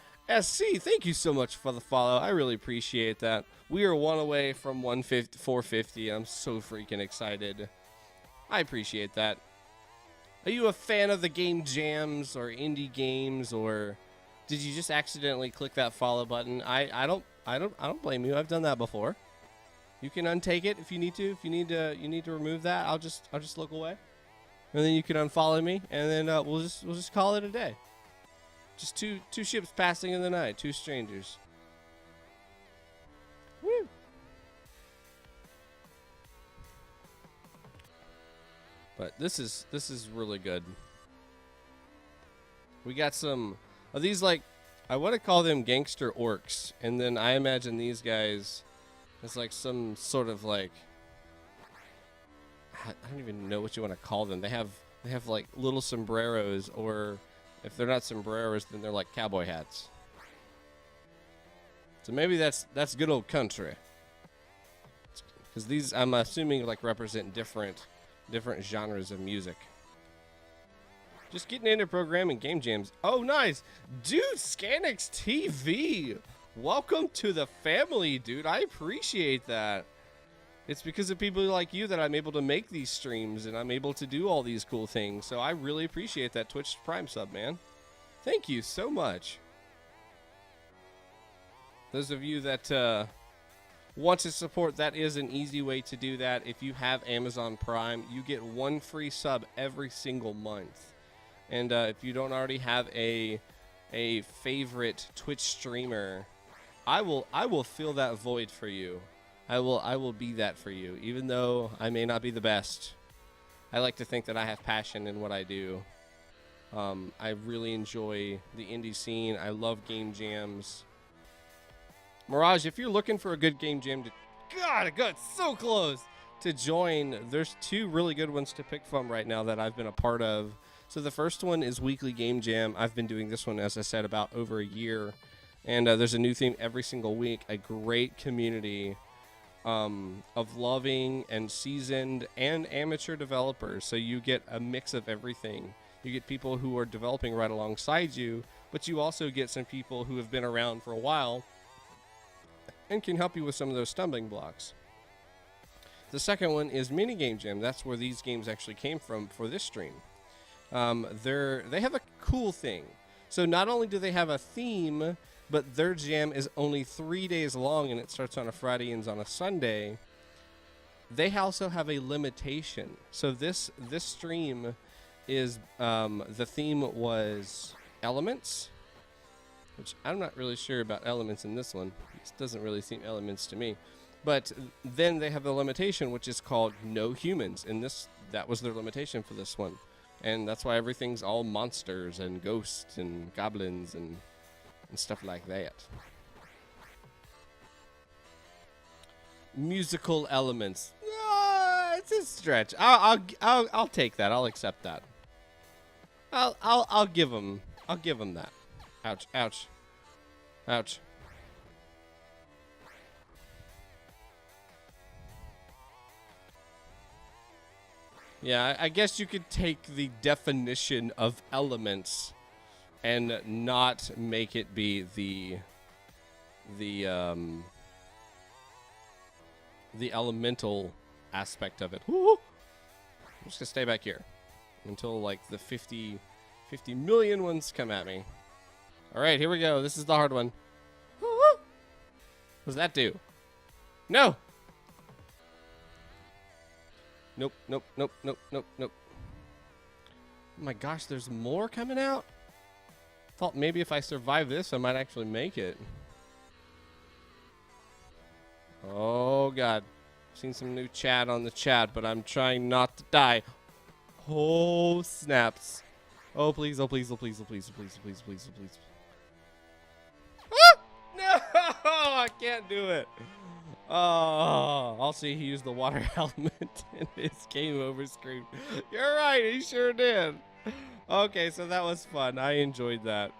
thank you so much for the follow. I really appreciate that. We are 1 away from 450. I'm so freaking excited. I appreciate that. Are you a fan of the game jams or indie games, or did you just accidentally click that follow button? I don't blame you. I've done that before. You can untake it if you need to. If you need to remove that, I'll just look away, and then you can unfollow me, and then we'll just call it a day. Just two ships passing in the night, 2 strangers. Woo! But this is really good. We got some of these, like, I want to call them gangster orcs, and then I imagine these guys as like some sort of like, I don't even know what you want to call them. They have like little sombreros, or if they're not sombreros, then they're like cowboy hats. So maybe that's good old country. Because these, I'm assuming, like represent different genres of music. Just getting into programming game jams. Oh, nice. Dude, Scanix TV. Welcome to the family, dude. I appreciate that. It's because of people like you that I'm able to make these streams and I'm able to do all these cool things. So I really appreciate that Twitch Prime sub, man. Thank you so much. Those of you that want to support, that is an easy way to do that. If you have Amazon Prime, you get 1 free sub every single month. And if you don't already have a favorite Twitch streamer, I will fill that void for you. I will be that for you, even though I may not be the best. I like to think that I have passion in what I do. I really enjoy the indie scene. I love game jams. Mirage, if you're looking for a good game jam to... God, I got so close to join. There's 2 really good ones to pick from right now that I've been a part of. So the first one is Weekly Game Jam. I've been doing this one, as I said, about over a year. And there's a new theme every single week. A great community of loving and seasoned and amateur developers. So you get a mix of everything. You get people who are developing right alongside you, but you also get some people who have been around for a while and can help you with some of those stumbling blocks. The second one is Mini Game Jam. That's where these games actually came from for this stream. They have a cool thing. So not only do they have a theme, but their jam is only 3 days long, and it starts on a Friday and ends on a Sunday. They also have a limitation. So this stream is, the theme was elements, which I'm not really sure about elements in this one. This doesn't really seem elements to me. But then they have the limitation, which is called no humans. And that was their limitation for this one. And that's why everything's all monsters and ghosts and goblins and stuff like that. Musical elements. It's a stretch. I'll take that. I'll accept that. I'll give them that. Ouch, ouch, ouch. Yeah, I guess you could take the definition of elements and not make it be the elemental aspect of it. Woo! I'm just gonna stay back here until like the 50 million ones come at me. All right, here we go. This is the hard one. Woo! What does that do? No. Nope, nope, nope, nope, nope, nope. Oh my gosh, there's more coming out? Thought maybe if I survive this, I might actually make it. Oh god. Seen some new chat on the chat, but I'm trying not to die. Oh snaps. Oh please, oh please, oh please, oh please, oh please, oh please, oh please, oh please. Ah! No! I can't do it. Oh, I'll see he used the water element in his game over screen. You're right, he sure did. Okay, so that was fun. I enjoyed that.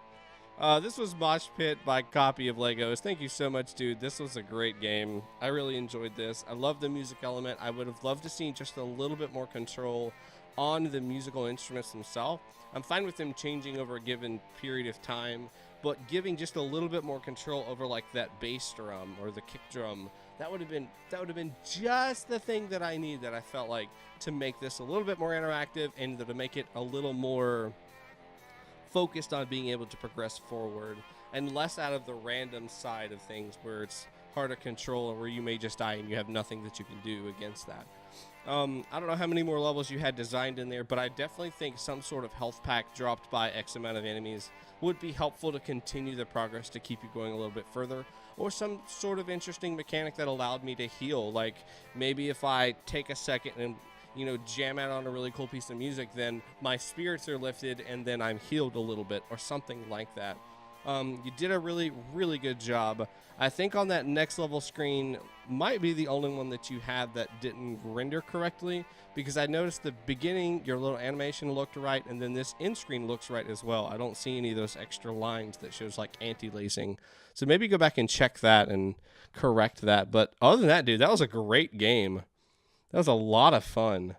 This was Mosh Pit by Copyoflegos. Thank you so much, dude. This was a great game. I really enjoyed this. I love the music element. I would have loved to see just a little bit more control on the musical instruments themselves. I'm fine with them changing over a given period of time, but giving just a little bit more control over like that bass drum or the kick drum. That would have been just the thing that I need, that I felt like, to make this a little bit more interactive and to make it a little more focused on being able to progress forward and less out of the random side of things where it's hard to control and where you may just die and you have nothing that you can do against that. I don't know how many more levels you had designed in there, but I definitely think some sort of health pack dropped by X amount of enemies would be helpful to continue the progress, to keep you going a little bit further, or some sort of interesting mechanic that allowed me to heal. Like maybe if I take a second and, you know, jam out on a really cool piece of music, then my spirits are lifted and then I'm healed a little bit or something like that. You did a really, really good job. I think on that next level screen might be the only one that you have that didn't render correctly, because I noticed the beginning, your little animation looked right, and then this end screen looks right as well. I don't see any of those extra lines that shows like anti-lacing. So maybe go back and check that and correct that. But other than that, dude, that was a great game. That was a lot of fun.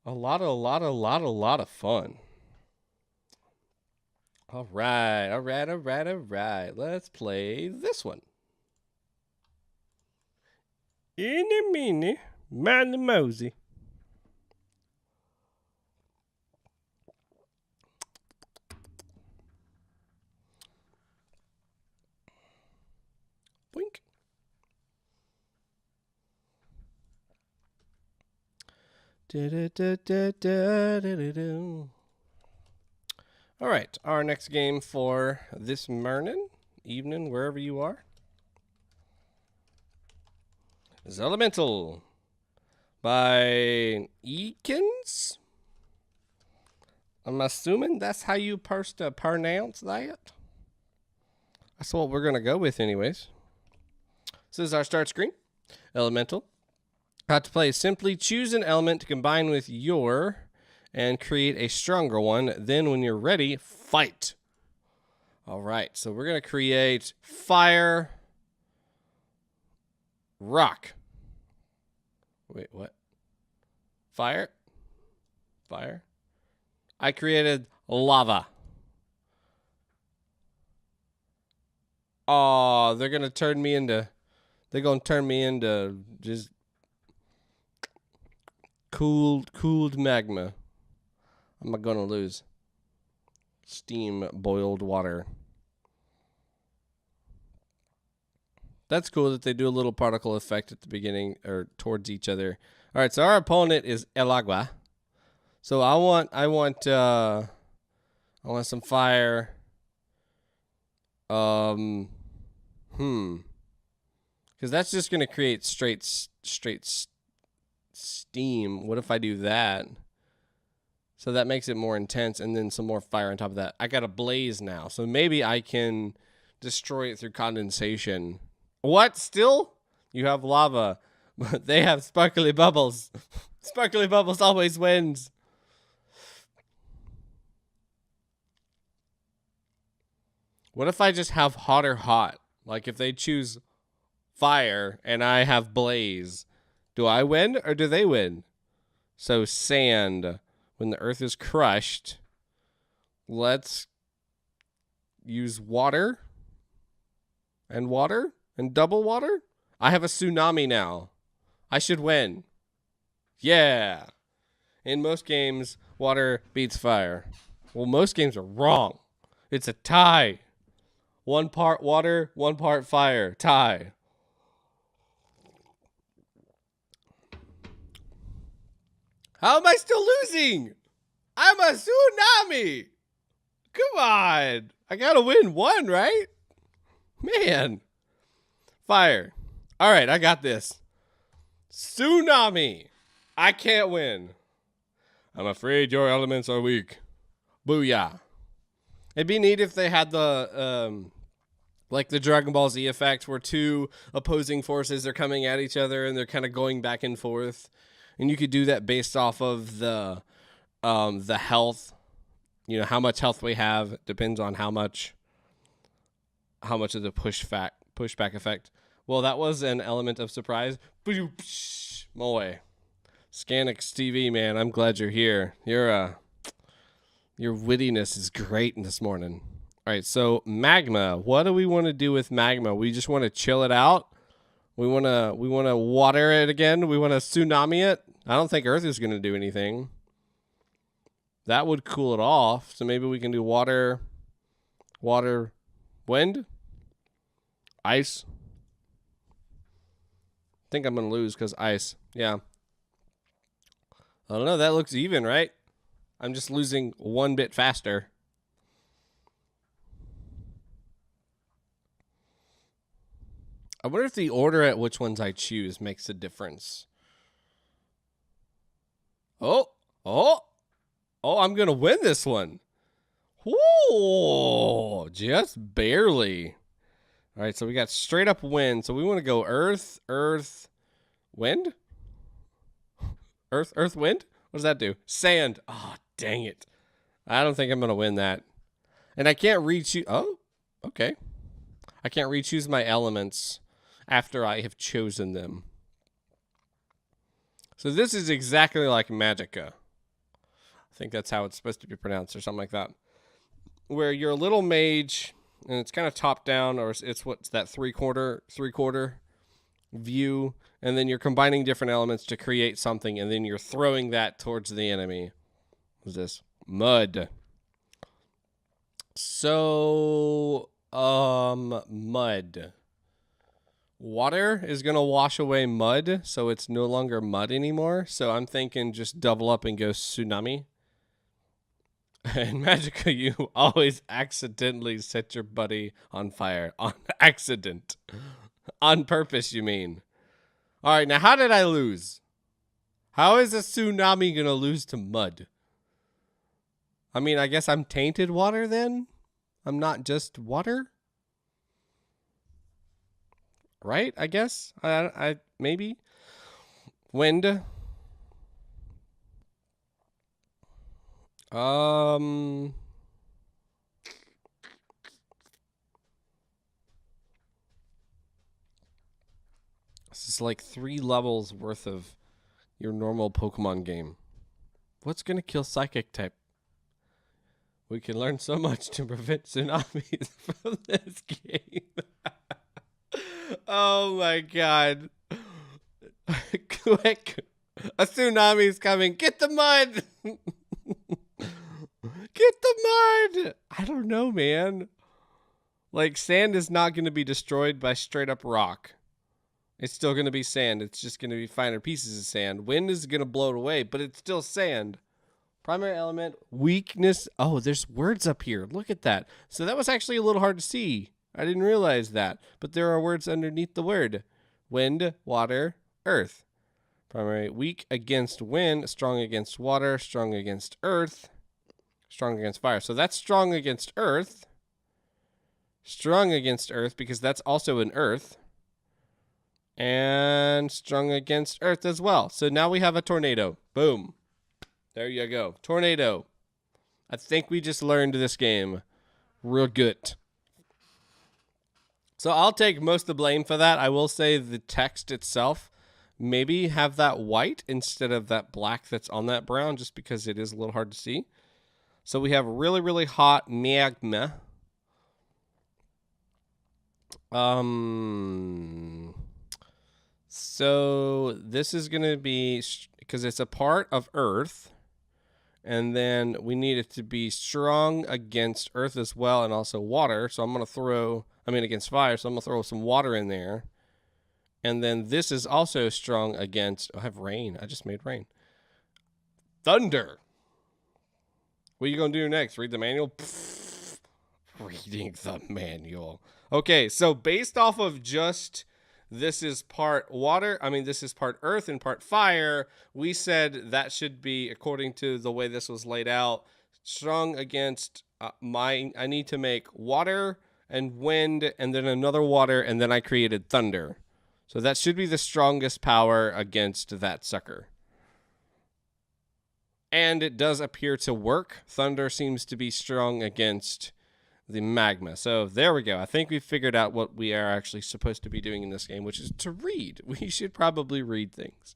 A lot of fun. All right. Let's play this one. Eeny, meeny, miny, mosey. Boink. All right, our next game for this evening, wherever you are, is Elemental by Eikins. I'm assuming that's how you pronounce that. That's what we're going to go with anyways. This is our start screen. Elemental. How to play: simply choose an element to combine with your and create a stronger one. Then when you're ready, fight. All right, so we're going to create fire, rock. Wait, what? Fire? Fire? I created lava. Oh, they're going to turn me into just cooled magma. I'm not going to lose. Steam boiled water. That's cool that they do a little particle effect at the beginning or towards each other. All right, so our opponent is El Agua. So I want some fire. Because that's just gonna create straight steam. What if I do that? So that makes it more intense, and then some more fire on top of that. I got a blaze now, so maybe I can destroy it through condensation. What? Still? You have lava, but they have sparkly bubbles. Sparkly bubbles always wins. What if I just have hot or hot? Like if they choose fire and I have blaze, do I win or do they win? So sand. When the earth is crushed, let's use water and double water. I have a tsunami now. I should win. Yeah. In most games, water beats fire. Well, most games are wrong. It's a tie. 1 part water, 1 part fire. Tie. How am I still losing? I'm a tsunami. Come on. I gotta win 1, right? Man. Fire. All right, I got this. Tsunami. I can't win. I'm afraid your elements are weak. Booyah. It'd be neat if they had the, like the Dragon Ball Z effect where 2 opposing forces are coming at each other and they're kind of going back and forth. And you could do that based off of the health. You know, how much health we have depends on how much of the pushback effect. Well, that was an element of surprise. Moe. Scanix TV, man, I'm glad you're here. Your wittiness is great this morning. All right, so magma. What do we want to do with magma? We just want to chill it out. We want to water it again. We want to tsunami it. I don't think Earth is going to do anything. That would cool it off. So maybe we can do water, wind, ice. I think I'm going to lose because ice. Yeah. I don't know. That looks even, right? I'm just losing 1 bit faster. I wonder if the order at which ones I choose makes a difference. Oh, I'm going to win this one. Whoa, just barely. All right, so we got straight up wind. So we want to go earth, wind? Earth, wind? What does that do? Sand. Oh, dang it. I don't think I'm going to win that. And I can't re-choose. Oh, okay. I can't re-choose my elements after I have chosen them. So this is exactly like Magicka. I think that's how it's supposed to be pronounced or something like that. Where you're a little mage and it's kind of top down, or it's what's that three-quarter view, and then you're combining different elements to create something, and then you're throwing that towards the enemy. What's this? Mud. So, mud. Water is going to wash away mud, so it's no longer mud anymore. So I'm thinking just double up and go tsunami. And Magica, you always accidentally set your buddy on fire. On accident. On purpose, you mean. All right, now how did I lose? How is a tsunami going to lose to mud? I mean, I guess I'm tainted water then? I'm not just water? Right, I guess? I maybe? Wind. This is like 3 levels worth of your normal Pokemon game. What's gonna kill Psychic type? We can learn so much to prevent tsunamis from this game. Oh my god. Quick. A tsunami's coming. Get the mud. Get the mud. I don't know, man. Like, sand is not going to be destroyed by straight up rock. It's still going to be sand. It's just going to be finer pieces of sand. Wind is going to blow it away, but it's still sand. Primary element, weakness. Oh, there's words up here. Look at that. So that was actually a little hard to see. I didn't realize that. But there are words underneath the word. Wind, water, earth. Primary, weak against wind, strong against water, strong against earth, strong against fire. So that's strong against earth. Strong against earth because that's also an earth. And strong against earth as well. So now we have a tornado. Boom. There you go. Tornado. I think we just learned this game real good. So I'll take most of the blame for that. I will say the text itself, maybe have that white instead of that black that's on that brown, just because it is a little hard to see. So we have really, really hot magma. So this is going to be, because it's a part of Earth, and then we need it to be strong against Earth as well, and also water. So I'm going to throw, against fire, so I'm going to throw some water in there. And then this is also strong against, I have rain. I just made rain. Thunder. What are you going to do next? Read the manual? Pfft, reading the manual. Okay, so based off of just this is part water, this is part earth and part fire, we said that should be, according to the way this was laid out, strong against I need to make water and wind and then another water, and then I created thunder. So that should be the strongest power against that sucker. And it does appear to work. Thunder seems to be strong against the magma. So there we go. I think we figured out what we are actually supposed to be doing in this game, which is to read. We should probably read things.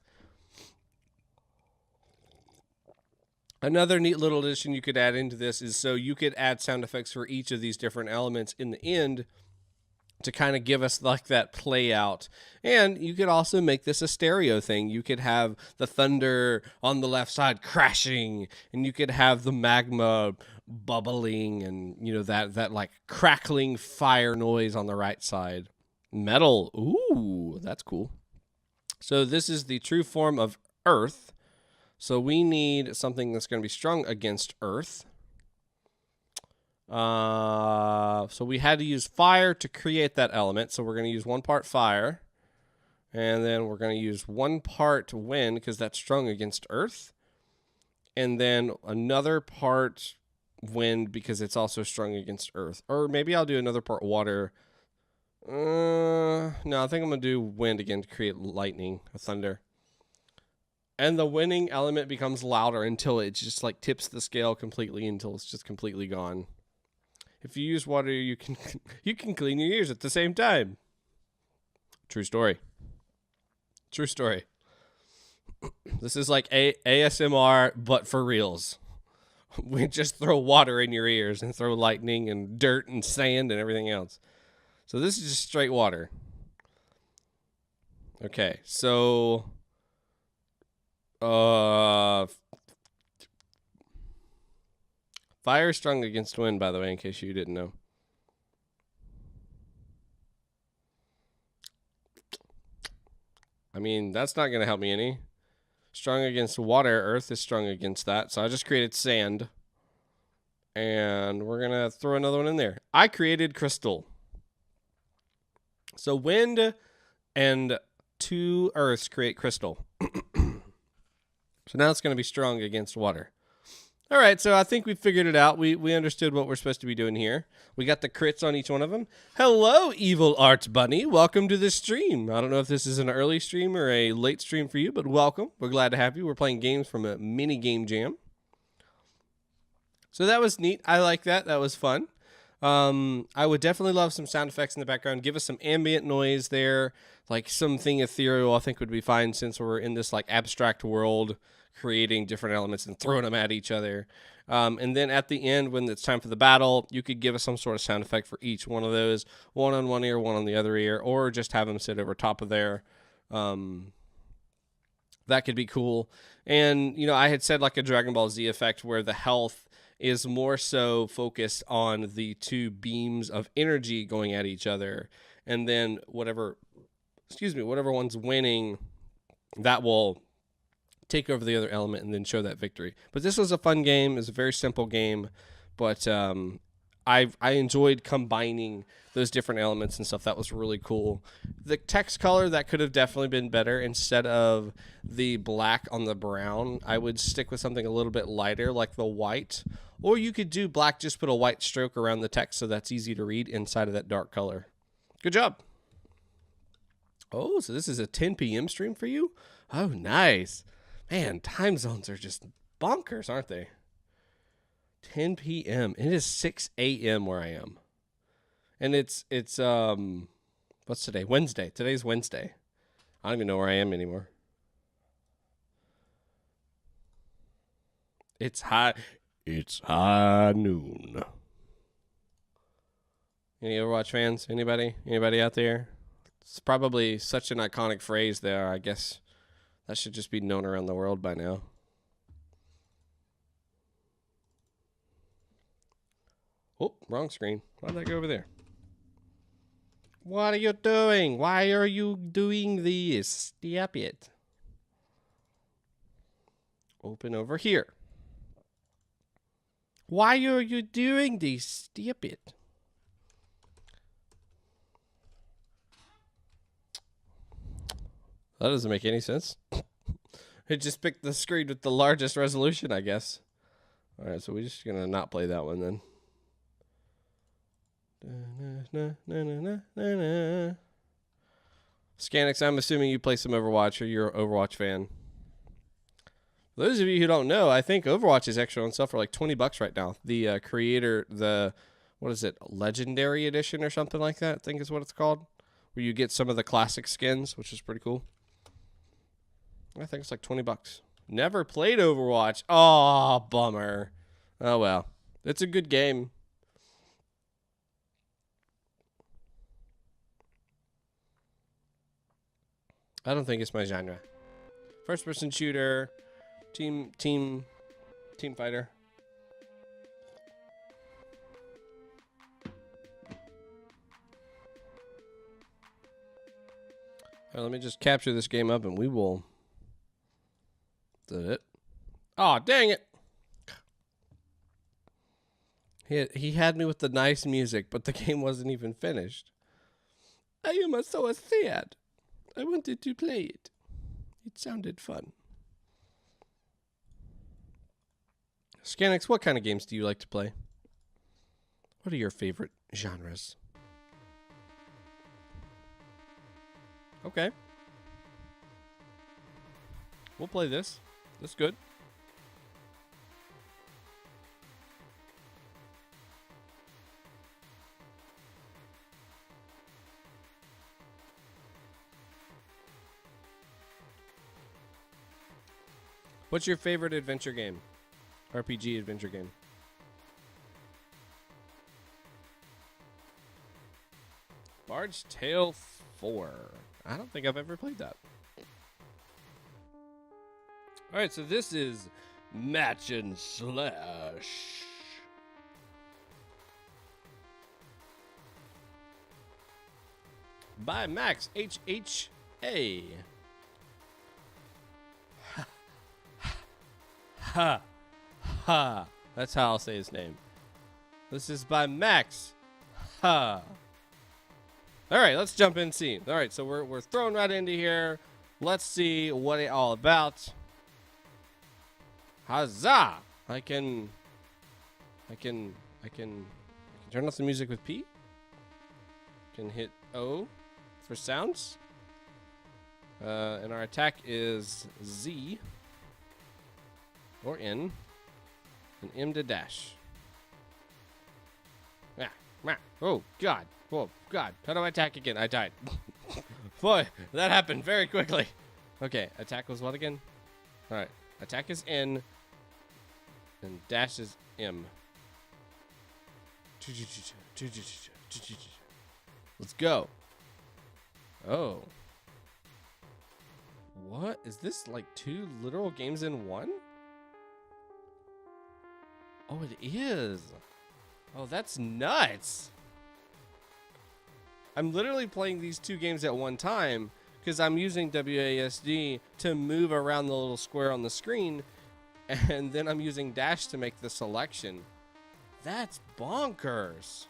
Another neat little addition you could add into this is so you could add sound effects for each of these different elements in the end to kind of give us like that play out. And you could also make this a stereo thing. You could have the thunder on the left side crashing, and you could have the magma bubbling, and that like crackling fire noise on the right side. Metal, ooh, that's cool. So this is the true form of earth. So we need something that's going to be strong against earth. So we had to use fire to create that element. So we're going to use 1 part fire, and then we're going to use 1 part wind because that's strong against earth, and then another part wind because it's also strong against earth. Or maybe I'll do another part water. No, I think I'm going to do wind again to create lightning or thunder. And the winning element becomes louder until it just like tips the scale completely, until it's just completely gone. If you use water, you can clean your ears at the same time. True story. True story. This is like ASMR, but for reals. We just throw water in your ears and throw lightning and dirt and sand and everything else. So this is just straight water. Okay, so fire is strong against wind, by the way, in case you didn't know. I mean, that's not going to help me any. Strong against water. Earth is strong against that. So I just created sand. And we're going to throw another one in there. I created crystal. So wind and 2 earths create crystal. So now it's going to be strong against water. All right, so I think we figured it out. We understood what we're supposed to be doing here. We got the crits on each one of them. Hello, Evil Arts Bunny. Welcome to the stream. I don't know if this is an early stream or a late stream for you, but welcome. We're glad to have you. We're playing games from a mini game jam. So that was neat. I like that. That was fun. I would definitely love some sound effects in the background. Give us some ambient noise there, like something ethereal I think would be fine since we're in this like abstract world creating different elements and throwing them at each other. And then at the end, when it's time for the battle, you could give us some sort of sound effect for each one of those, one on one ear, one on the other ear, or just have them sit over top of there. That could be cool. And, you know, I had said like a Dragon Ball Z effect where the health is more so focused on the 2 beams of energy going at each other. And then whatever one's winning, that will take over the other element and then show that victory. But this was a fun game. It was a very simple game. But I enjoyed combining those different elements and stuff. That was really cool. The text color, that could have definitely been better. Instead of the black on the brown, I would stick with something a little bit lighter like the white. Or you could do black, just put a white stroke around the text so that's easy to read inside of that dark color. Good job. Oh, so this is a 10 p.m. stream for you? Oh, nice. Man, time zones are just bonkers, aren't they? 10 p.m. It is 6 a.m. where I am. And it's what's today? Wednesday. Today's Wednesday. I don't even know where I am anymore. It's high noon. Any Overwatch fans? Anybody? Anybody out there? It's probably such an iconic phrase there. I guess that should just be known around the world by now. Oh, wrong screen. Why'd that go over there? What are you doing? Why are you doing this? Stop it. Open over here. Why are you doing this? Stop it. That doesn't make any sense. It just picked the screen with the largest resolution, I guess. All right, so we're just going to not play that one then. Scanix, I'm assuming you play some Overwatch or you're an Overwatch fan. For those of you who don't know, I think Overwatch is actually on sale for like $20 right now. The creator, what is it, Legendary Edition or something like that, I think is what it's called. Where you get some of the classic skins, which is pretty cool. I think it's like $20. Never played Overwatch. Oh, bummer. Oh, well. It's a good game. I don't think it's my genre. First-person shooter, team fighter. All right, let me just capture this game up and we will. Did it? Oh, dang it! He had me with the nice music, but the game wasn't even finished. I am so sad. I wanted to play it. It sounded fun. Scanix, what kind of games do you like to play? What are your favorite genres? Okay. We'll play this. That's good. What's your favorite adventure game? RPG adventure game? Bard's Tale 4. I don't think I've ever played that. All right, so this is Match&Slash. By Max HHA. Ha. Ha. That's how I'll say his name. This is by Max. Ha. All right, let's jump in and see. All right, so we're thrown right into here. Let's see what it's all about. Huzzah! I can turn off the music with P. Can hit O for sounds. And our attack is Z or N, and M to dash. Oh God! Oh God! How do I attack again? I died. Boy, that happened very quickly. Okay, attack was what again? All right, attack is N, and dash is M. Let's go. Oh. What? Is this like 2 literal games in one? Oh, it is. Oh, that's nuts. I'm literally playing these 2 games at one time because I'm using WASD to move around the little square on the screen, and then I'm using dash to make the selection. That's bonkers.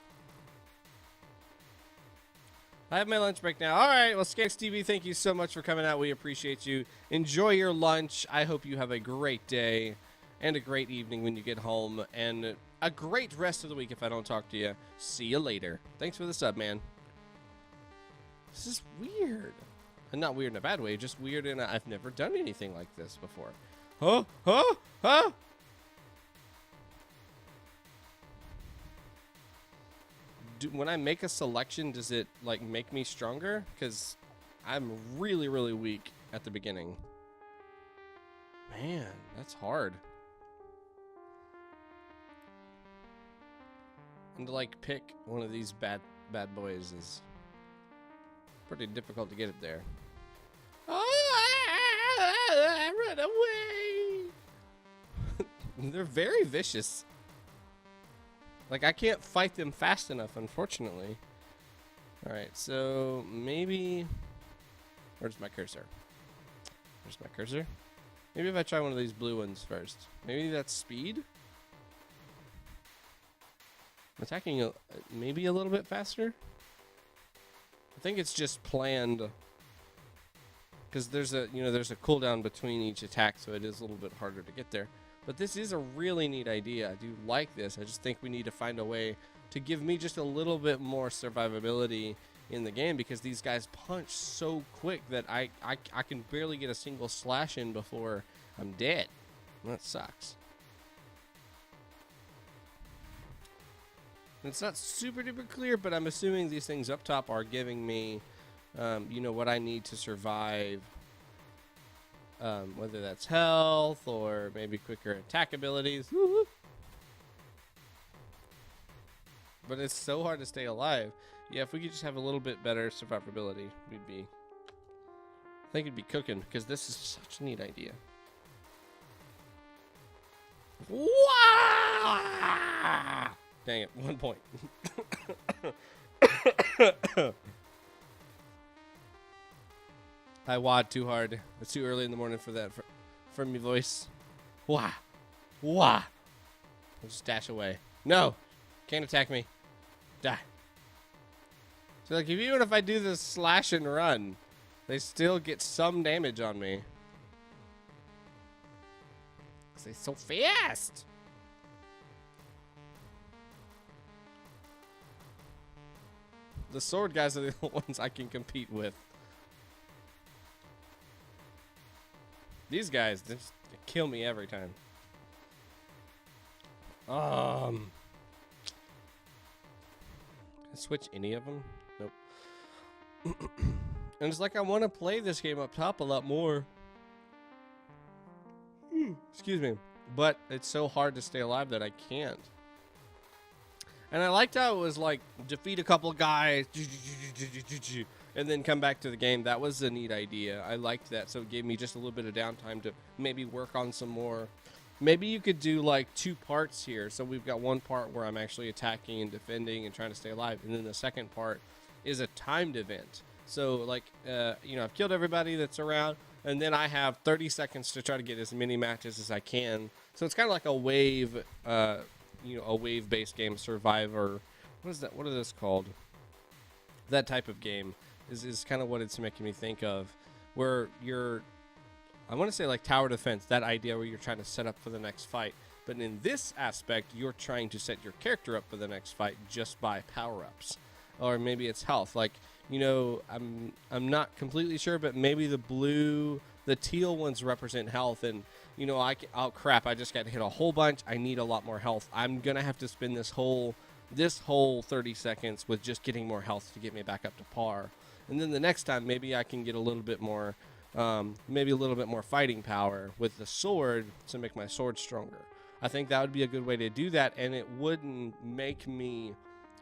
I have my lunch break now. All right, well, Skanks TV, thank you so much for coming out. We appreciate you. Enjoy your lunch. I hope you have a great day and a great evening when you get home, and a great rest of the week if I don't talk to you. See you later. Thanks for the sub, man. This is weird. And not weird in a bad way, just weird in a, I've never done anything like this before. Huh? Huh? Huh? When I make a selection, does it like make me stronger? Because I'm really, really weak at the beginning. Man, that's hard. And to like pick one of these bad boys is pretty difficult to get it there. Oh, run away! They're very vicious. Like, I can't fight them fast enough, unfortunately. Alright, so maybe... Where's my cursor? Where's my cursor? Maybe if I try one of these blue ones first. Maybe that's speed? Attacking maybe a little bit faster? I think it's just planned. Because there's a cooldown between each attack, so it is a little bit harder to get there. But this is a really neat idea. I do like this. I just think we need to find a way to give me just a little bit more survivability in the game, because these guys punch so quick that I can barely get a single slash in before I'm dead. That sucks. And it's not super duper clear, but I'm assuming these things up top are giving me, what I need to survive. Whether that's health or maybe quicker attack abilities. Woo-hoo. But it's so hard to stay alive. Yeah, if we could just have a little bit better survivability, I think it'd be cooking, because this is such a neat idea. Wow! Dang it, 1 point. I wad too hard. It's too early in the morning for that, from my voice. Wah! Wah! I'll just dash away. No! Can't attack me. Die. So, like, even if I do this slash and run, they still get some damage on me. Because they're so fast! The sword guys are the ones I can compete with. These guys, they kill me every time. Can I switch any of them? Nope. And it's like I want to play this game up top a lot more. Excuse me. But it's so hard to stay alive that I can't. And I liked how it was like, defeat a couple guys, and then come back to the game. That was a neat idea. I liked that. So it gave me just a little bit of downtime to maybe work on some more. Maybe you could do like 2 parts here. So we've got one part where I'm actually attacking and defending and trying to stay alive. And then the second part is a timed event. So like, I've killed everybody that's around. And then I have 30 seconds to try to get as many matches as I can So it's kind of like a wave, a wave-based game, Survivor. What is that? What are those called? That type of game is kind of what it's making me think of, where I want to say like tower defense, that idea where you're trying to set up for the next fight. But in this aspect, you're trying to set your character up for the next fight just by power-ups. Or maybe it's health. Like, I'm not completely sure, but maybe the teal ones represent health. And, oh crap, I just got hit a whole bunch. I need a lot more health. I'm going to have to spend this whole 30 seconds with just getting more health to get me back up to par. And then the next time, maybe I can get a little bit more, fighting power with the sword to make my sword stronger. I think that would be a good way to do that, and it wouldn't make me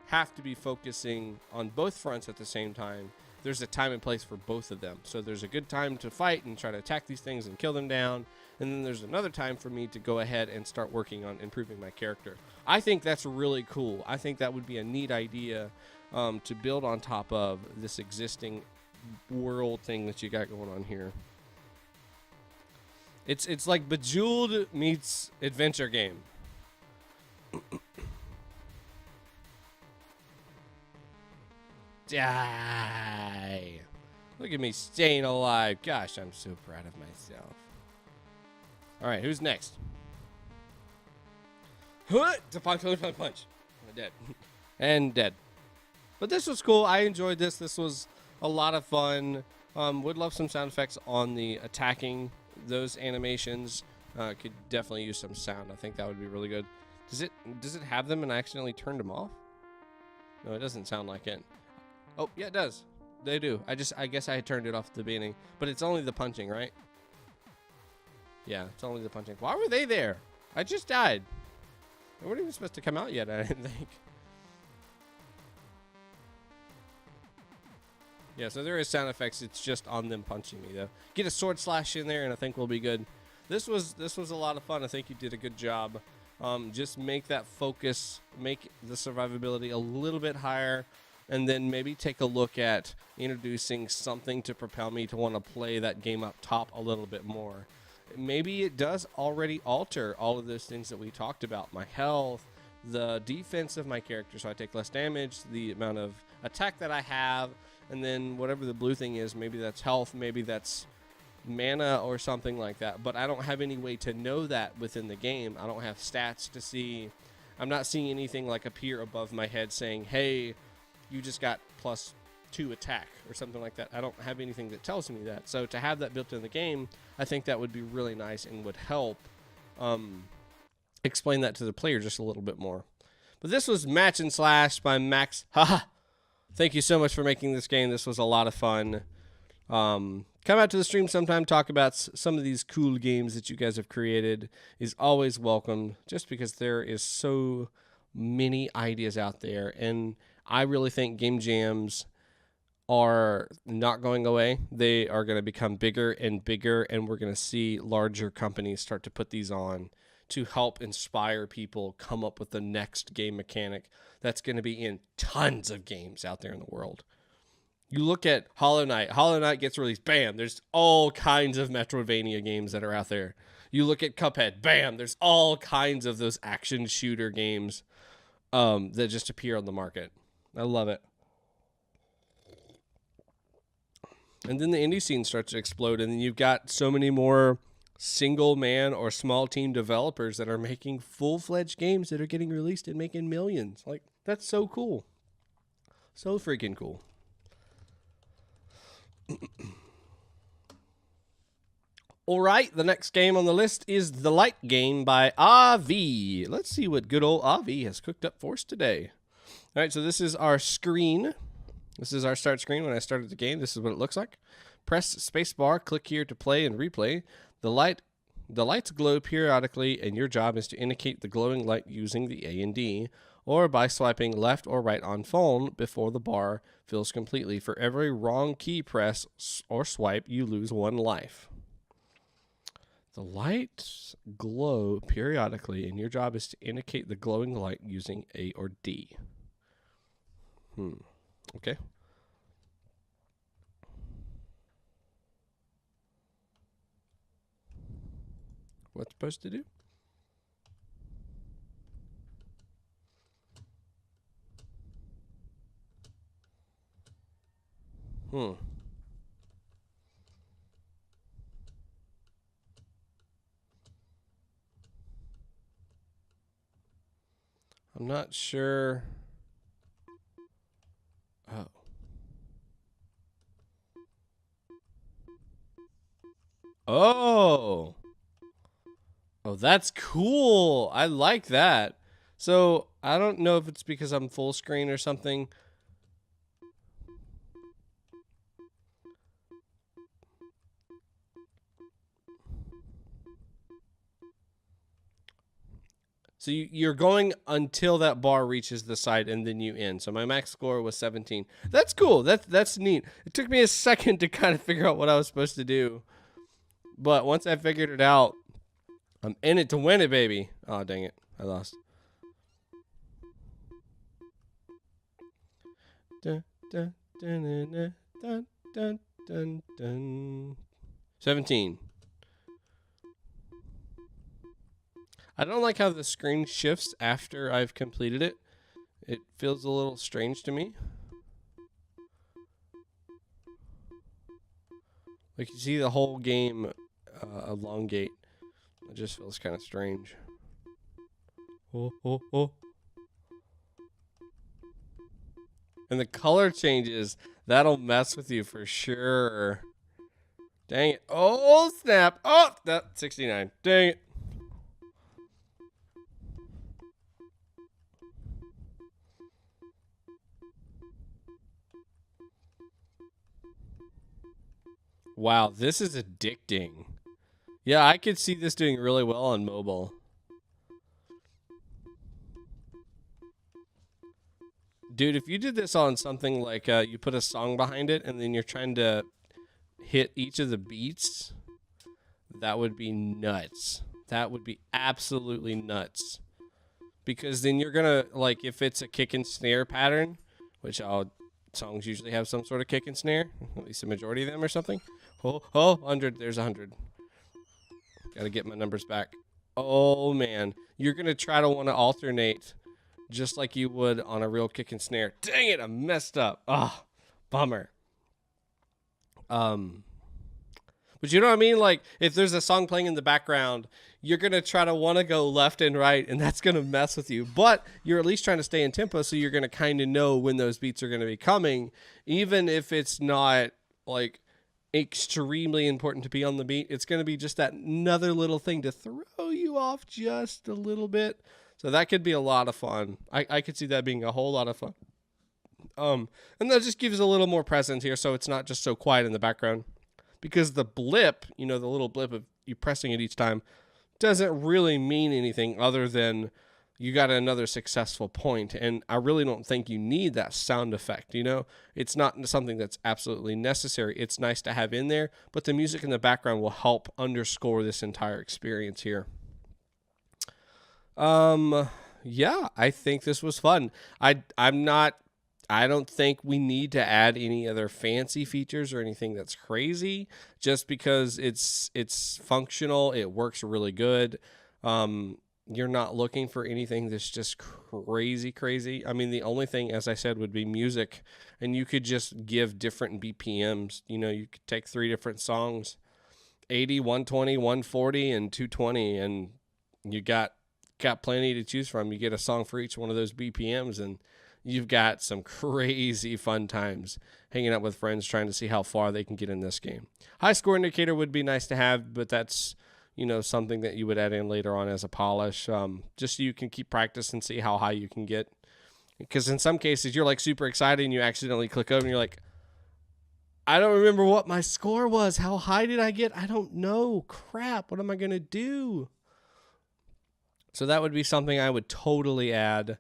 have to be focusing on both fronts at the same time. There's a time and place for both of them. So there's a good time to fight and try to attack these things and kill them down, and then there's another time for me to go ahead and start working on improving my character. I think that's really cool. I think that would be a neat idea to build on top of this existing world thing that you got going on here. It's like Bejeweled meets adventure game. Die! Look at me staying alive. Gosh, I'm so proud of myself. All right, who's next? Punch. I'm dead. And dead. But this was cool. I enjoyed this. This was a lot of fun. Would love some sound effects on the attacking. Those animations could definitely use some sound. I think that would be really good. Does it have them and I accidentally turned them off? No, it doesn't sound like it. Oh, yeah, it does. They do. I guess I had turned it off at the beginning. But it's only the punching, right? Yeah, it's only the punching. Why were they there? I just died. They weren't even supposed to come out yet, I didn't think. Yeah, so there is sound effects. It's just on them punching me, though. Get a sword slash in there, and I think we'll be good. This was a lot of fun. I think you did a good job. Just make that focus, make the survivability a little bit higher, and then maybe take a look at introducing something to propel me to want to play that game up top a little bit more. Maybe it does already alter all of those things that we talked about. My health, the defense of my character, so I take less damage, the amount of attack that I have, and then whatever the blue thing is, maybe that's health, maybe that's mana or something like that. But I don't have any way to know that within the game. I don't have stats to see. I'm not seeing anything like appear above my head saying, hey, you just got +2 attack or something like that. I don't have anything that tells me that. So to have that built in the game, I think that would be really nice and would help explain that to the player just a little bit more. But this was Match&Slash by Max. Haha. Thank you so much for making this game. This was a lot of fun. Come out to the stream sometime, talk about some of these cool games that you guys have created is always welcome, just because there is so many ideas out there. And I really think game jams are not going away. They are going to become bigger and bigger, and we're going to see larger companies start to put these on to help inspire people come up with the next game mechanic that's going to be in tons of games out there in the world. You look at Hollow Knight. Hollow Knight gets released. Bam, there's all kinds of Metroidvania games that are out there. You look at Cuphead. Bam, there's all kinds of those action shooter games that just appear on the market. I love it. And then the indie scene starts to explode, and then you've got so many more single man or small team developers that are making full-fledged games that are getting released and making millions. Like, that's so cool. So freaking cool. All right, the next game on the list is The Light Game by avee. Let's see what good old avee has cooked up for us today. All right, so this is our screen. This is our start screen when I started the game. This is what it looks like. Press spacebar, click here to play and replay. The lights glow periodically, and your job is to indicate the glowing light using the A and D, or by swiping left or right on phone before the bar fills completely. For every wrong key press or swipe, you lose 1 life. The lights glow periodically, and your job is to indicate the glowing light using A or D. Okay. What's supposed to do? I'm not sure. Oh. Oh. Oh, that's cool. I like that. So, I don't know if it's because I'm full screen or something. So you're going until that bar reaches the side and then you end. So my max score was 17. That's cool. That's neat. It took me a second to kind of figure out what I was supposed to do. But once I figured it out, I'm in it to win it, baby. Oh, dang it. I lost. Dun, dun, dun, dun, dun, dun, dun. 17. I don't like how the screen shifts after I've completed it. It feels a little strange to me. Like you see the whole game elongate. It just feels kind of strange. Oh, oh, oh. And the color changes. That'll mess with you for sure. Dang it. Oh, snap. Oh, that 69. Dang it. Wow, this is addicting. Yeah, I could see this doing really well on mobile. Dude, if you did this on something like you put a song behind it and then you're trying to hit each of the beats, that would be nuts. That would be absolutely nuts. Because then you're going to, like, if it's a kick and snare pattern, which songs usually have some sort of kick and snare, at least the majority of them or something. Oh, 100. There's 100. Got to get my numbers back. Oh, man. You're going to try to want to alternate just like you would on a real kick and snare. Dang it, I messed up. Ah, bummer. But you know what I mean? Like, if there's a song playing in the background, you're going to try to want to go left and right, and that's going to mess with you. But you're at least trying to stay in tempo, so you're going to kind of know when those beats are going to be coming, even if it's not, like, extremely important to be on the beat. It's going to be just that another little thing to throw you off just a little bit. So that could be a lot of fun. I could see that being a whole lot of fun. And that just gives a little more presence here, so it's not just so quiet in the background. Because the blip, the little blip of you pressing it each time, doesn't really mean anything other than you got another successful point. And I really don't think you need that sound effect, It's not something that's absolutely necessary. It's nice to have in there, but the music in the background will help underscore this entire experience here. Yeah, I think this was fun. I don't think we need to add any other fancy features or anything that's crazy, just because it's functional. It works really good. You're not looking for anything that's just crazy. I mean, the only thing, as I said, would be music, and you could just give different BPMs. You could take 3 different songs, 80, 120, 140, and 220, and you got plenty to choose from. You get a song for each one of those BPMs, and you've got some crazy fun times hanging out with friends trying to see how far they can get in this game. High score indicator would be nice to have, but that's, something that you would add in later on as a polish, just so you can keep practice and see how high you can get. Because in some cases, you're like super excited and you accidentally click over and you're like, I don't remember what my score was. How high did I get? I don't know. Crap. What am I going to do? So that would be something I would totally add.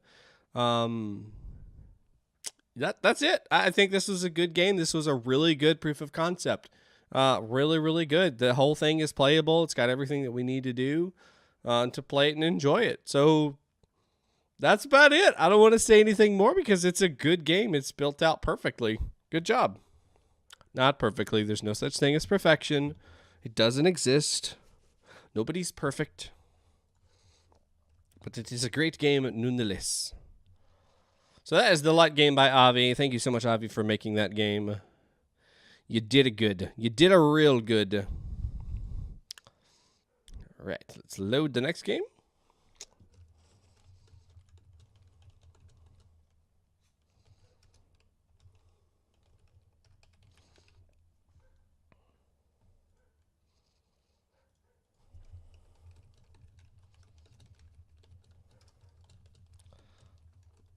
That's it. I think this was a good game. This was a really good proof of concept. Really, really good. The whole thing is playable. It's got everything that we need to do to play it and enjoy it. So that's about it. I don't want to say anything more because it's a good game. It's built out perfectly. Good job. Not perfectly. There's no such thing as perfection. It doesn't exist. Nobody's perfect. But it is a great game nonetheless. So that is The Light Game by Avee. Thank you so much, Avee, for making that game. You did a good. You did a real good. All right, let's load the next game.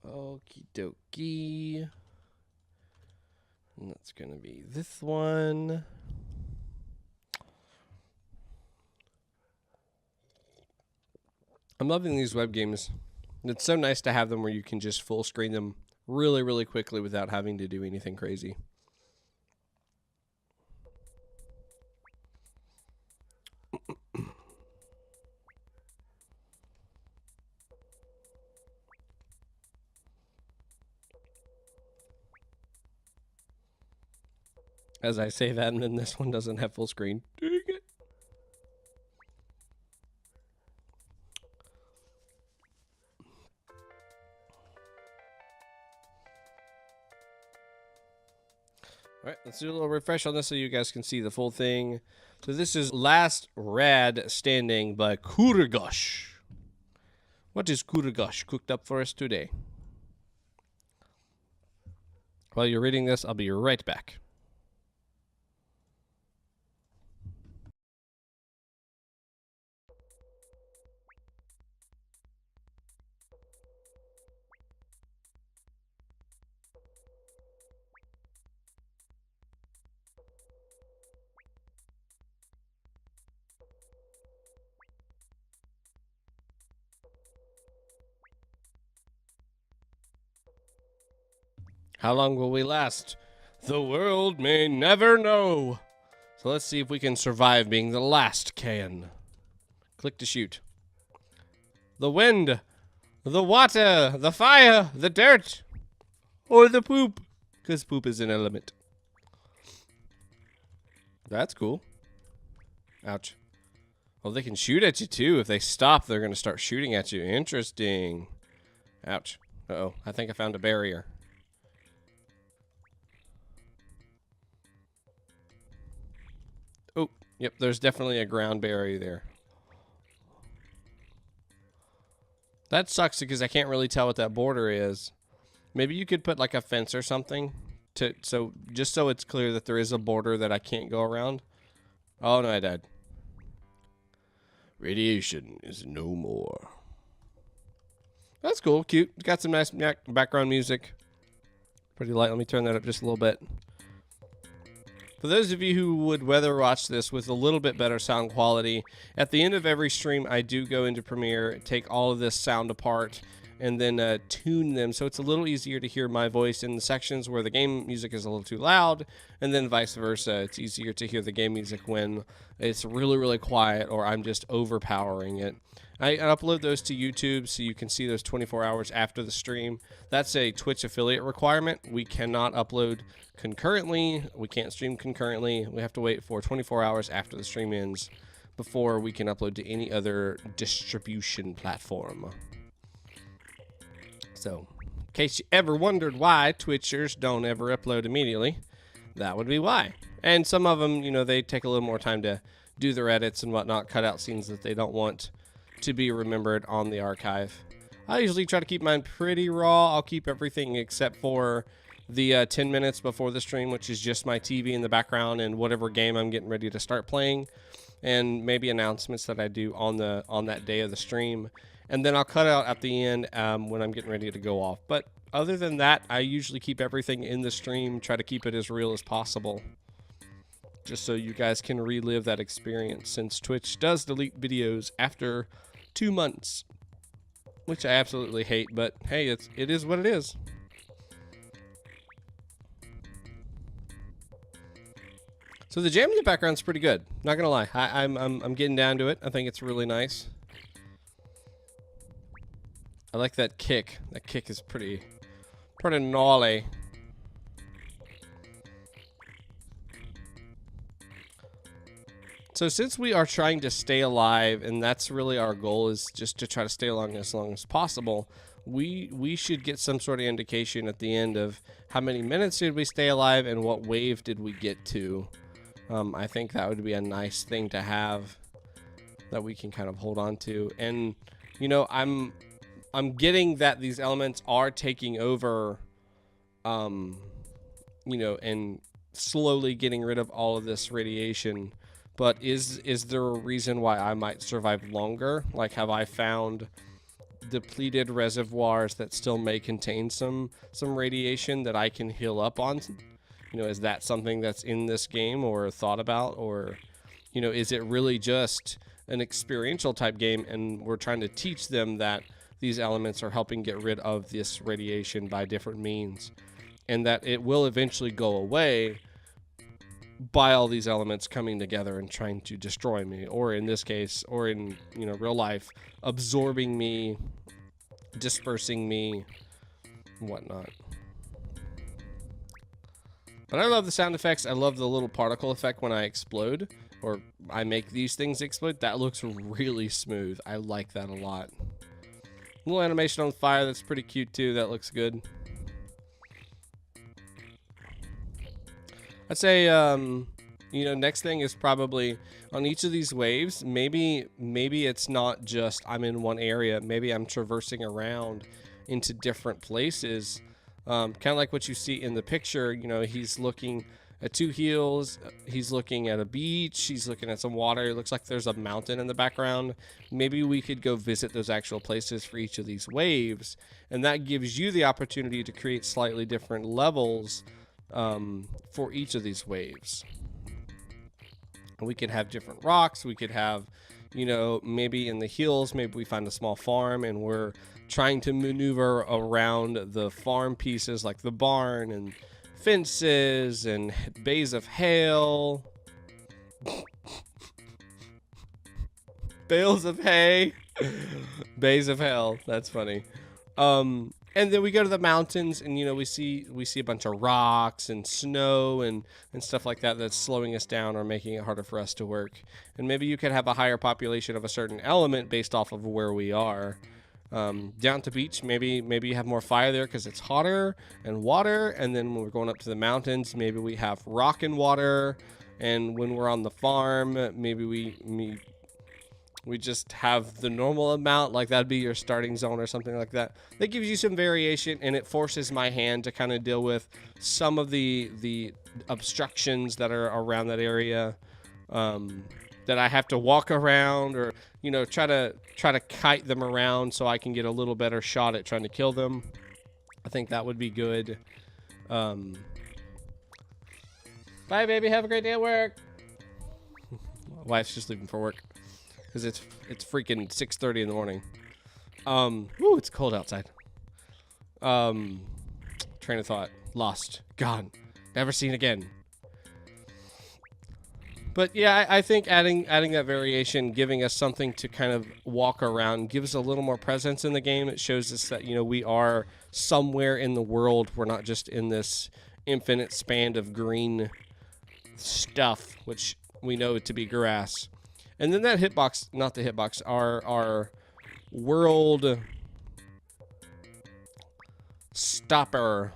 Okie dokie. And that's going to be this one. I'm loving these web games. It's so nice to have them where you can just full screen them really, really quickly without having to do anything crazy. As I say that, and then this one doesn't have full screen. Dang it. All right, let's do a little refresh on this so you guys can see the full thing. So this is Last Rad Standing by Kurigosh. What is Kurigosh cooked up for us today? While you're reading this, I'll be right back. How long will we last? The world may never know. So let's see if we can survive being the last can. Click to shoot. The wind, the water, the fire, the dirt, or the poop. Because poop is an element. That's cool. Ouch. Well, they can shoot at you too. If they stop, they're going to start shooting at you. Interesting. Ouch. Uh-oh. I think I found a barrier. Oh, yep, there's definitely a ground barrier there. That sucks because I can't really tell what that border is. Maybe you could put like a fence or something just so it's clear that there is a border that I can't go around. Oh no, I died. Radiation is no more. That's cool, cute. Got some nice background music. Pretty light. Let me turn that up just a little bit. For those of you who would rather watch this with a little bit better sound quality, at the end of every stream, I do go into Premiere, take all of this sound apart, and then tune them so it's a little easier to hear my voice in the sections where the game music is a little too loud, and then vice versa. It's easier to hear the game music when it's really, really quiet or I'm just overpowering it. I upload those to YouTube so you can see those 24 hours after the stream. That's a Twitch affiliate requirement. We cannot upload concurrently. We can't stream concurrently. We have to wait for 24 hours after the stream ends before we can upload to any other distribution platform. So, in case you ever wondered why Twitchers don't ever upload immediately, that would be why. And some of them, you know, they take a little more time to do their edits and whatnot, cut out scenes that they don't want to be remembered on the archive. I usually try to keep mine pretty raw. I'll keep everything except for the 10 minutes before the stream, which is just my TV in the background and whatever game I'm getting ready to start playing, and maybe announcements that I do on that day of the stream. And then I'll cut out at the end when I'm getting ready to go off. But other than that, I usually keep everything in the stream, try to keep it as real as possible, just so you guys can relive that experience, since Twitch does delete videos after 2 months, which I absolutely hate, but hey, it is what it is. So the jam in the background's pretty good, not gonna lie. I'm getting down to it. I think it's really nice. I like that kick. That kick is pretty gnarly. So since we are trying to stay alive, and that's really our goal, is just to try to stay along as long as possible, we should get some sort of indication at the end of how many minutes did we stay alive and what wave did we get to. I think that would be a nice thing to have that we can kind of hold on to. And you know, I'm getting that these elements are taking over, you know, and slowly getting rid of all of this radiation. But is there a reason why I might survive longer? Like, have I found depleted reservoirs that still may contain some radiation that I can heal up on? You know, is that something that's in this game or thought about? Or, you know, is it really just an experiential type game and we're trying to teach them that these elements are helping get rid of this radiation by different means, and that it will eventually go away by all these elements coming together and trying to destroy me, or in this case, or in, you know, real life, absorbing me, dispersing me, and whatnot. But I love the sound effects. I love the little particle effect when I explode, or I make these things explode. That looks really smooth. I like that a lot. Little animation on fire, that's pretty cute too. That looks good. I'd say, you know, next thing is probably on each of these waves, maybe it's not just I'm in one area. Maybe I'm traversing around into different places. Kind of like what you see in the picture. You know, he's looking at two hills. He's looking at a beach. He's looking at some water. It looks like there's a mountain in the background. Maybe we could go visit those actual places for each of these waves. And that gives you the opportunity to create slightly different levels for each of these waves. We could have different rocks. We could have, you know, maybe in the hills, maybe we find a small farm and we're trying to maneuver around the farm pieces like the barn and fences and bays of hail. Bales of hay. Bays of hell. That's funny. And then we go to the mountains and, you know, we see a bunch of rocks and snow and stuff like that that's slowing us down or making it harder for us to work. And maybe you could have a higher population of a certain element based off of where we are. Down to beach, maybe you have more fire there because it's hotter and water. And then when we're going up to the mountains, maybe we have rock and water. And when we're on the farm, maybe we just have the normal amount, like that'd be your starting zone or something like that. That gives you some variation, and it forces my hand to kind of deal with some of the obstructions that are around that area, that I have to walk around, or, you know, try to kite them around so I can get a little better shot at trying to kill them. I think that would be good. Bye, baby. Have a great day at work. Wife's just leaving for work. Because it's freaking 6:30 in the morning. Woo, it's cold outside. Train of thought. Lost. Gone. Never seen again. But yeah, I think adding that variation, giving us something to kind of walk around, gives a little more presence in the game. It shows us that, you know, we are somewhere in the world. We're not just in this infinite span of green stuff, which we know to be grass. And then that hitbox, not the hitbox, our world stopper.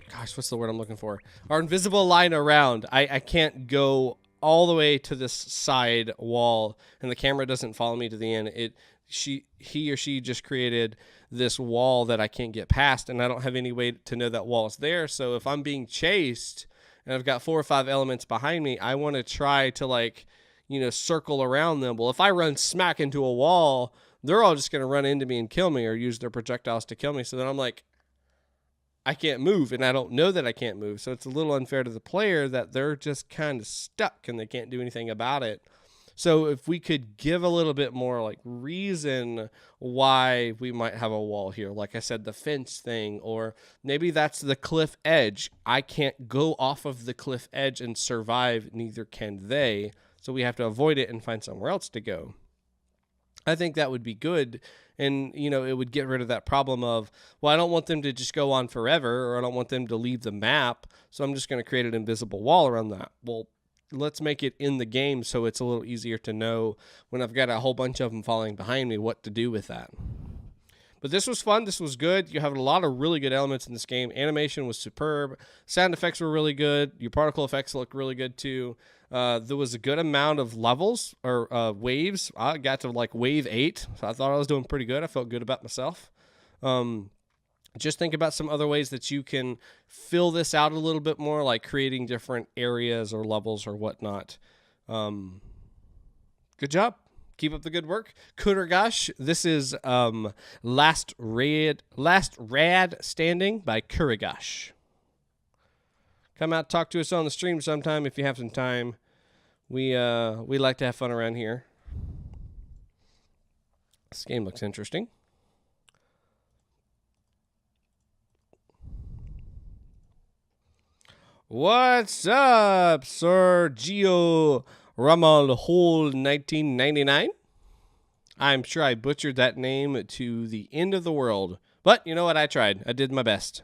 Gosh, what's the word I'm looking for? Our invisible line around. I can't go all the way to this side wall, and the camera doesn't follow me to the end. He or she just created this wall that I can't get past, and I don't have any way to know that wall is there. So if I'm being chased and I've got 4 or 5 elements behind me, I want to try to, like, you know, circle around them. Well, if I run smack into a wall, they're all just going to run into me and kill me or use their projectiles to kill me. So then I'm like, I can't move, and I don't know that I can't move. So it's a little unfair to the player that they're just kind of stuck and they can't do anything about it. So if we could give a little bit more, like, reason why we might have a wall here, like I said, the fence thing, or maybe that's the cliff edge. I can't go off of the cliff edge and survive, neither can they. So we have to avoid it and find somewhere else to go. I think that would be good. And, you know, it would get rid of that problem of, well, I don't want them to just go on forever, or I don't want them to leave the map, so I'm just going to create an invisible wall around that. Well, let's make it in the game so it's a little easier to know when I've got a whole bunch of them falling behind me what to do with that. But this was fun. This was good. You have a lot of really good elements in this game. Animation was superb. Sound effects were really good. Your particle effects look really good too. There was a good amount of levels or waves. I got to like wave 8, so I thought I was doing pretty good. I felt good about myself. Just think about some other ways that you can fill this out a little bit more, like creating different areas or levels or whatnot. Good job. Keep up the good work. Kurigosh, this is Last Rad Standing by Kurigosh. Come out, talk to us on the stream sometime if you have some time. We like to have fun around here. This game looks interesting. What's up, Sergio Ramal Hole 1999? I'm sure I butchered that name to the end of the world. But you know what? I tried. I did my best.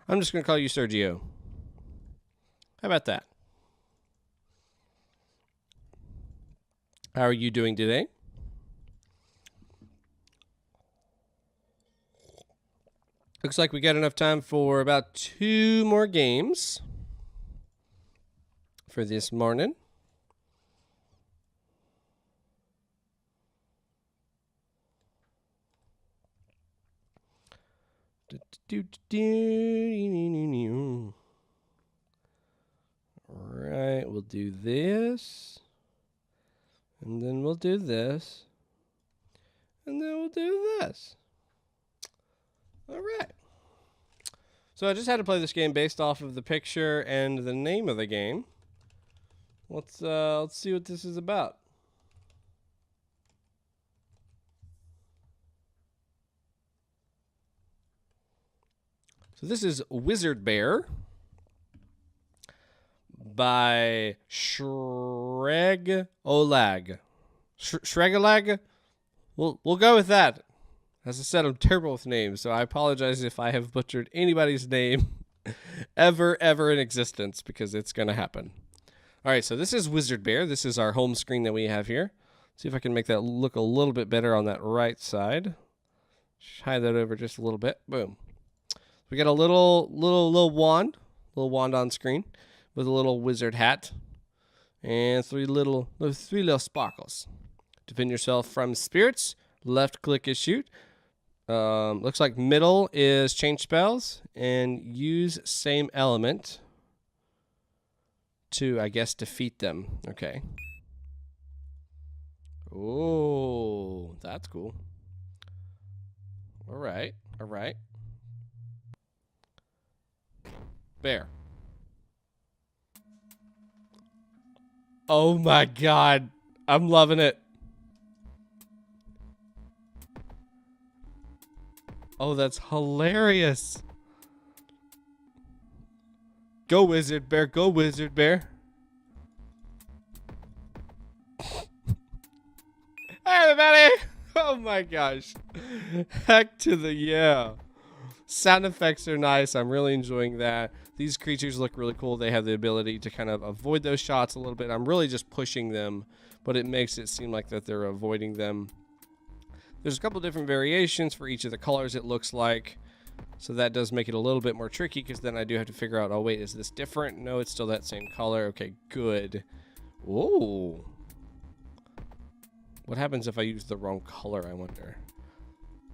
I'm just going to call you Sergio. How about that? How are you doing today? Looks like we got enough time for about 2 more games for this morning. All right, we'll do this. And then we'll do this. And then we'll do this. All right. So I just had to play this game based off of the picture and the name of the game. Let's see what this is about. So this is Wizard Bear by Shregolag. Shregolag? We'll go with that. As I said, I'm terrible with names, so I apologize if I have butchered anybody's name ever in existence, because it's going to happen. All right, so this is Wizard Bear. This is our home screen that we have here. See if I can make that look a little bit better on that right side. Hide that over just a little bit. Boom. We got a little wand on screen with a little wizard hat and three little sparkles. Defend yourself from spirits. Left click is shoot. Looks like middle is change spells and use same element to, I guess, defeat them. Okay. Oh, that's cool. All right. All right. Bear. Oh my God. I'm loving it. Oh, that's hilarious. Go Wizard Bear, go Wizard Bear. Hi everybody. Oh my gosh. Heck to the yeah. Sound effects are nice. I'm really enjoying that. These creatures look really cool. They have the ability to kind of avoid those shots a little bit. I'm really just pushing them, but it makes it seem like that they're avoiding them. There's a couple different variations for each of the colors, it looks like. So that does make it a little bit more tricky, because then I do have to figure out, oh wait, is this different? No, it's still that same color. Okay, good. Whoa. What happens if I use the wrong color, I wonder?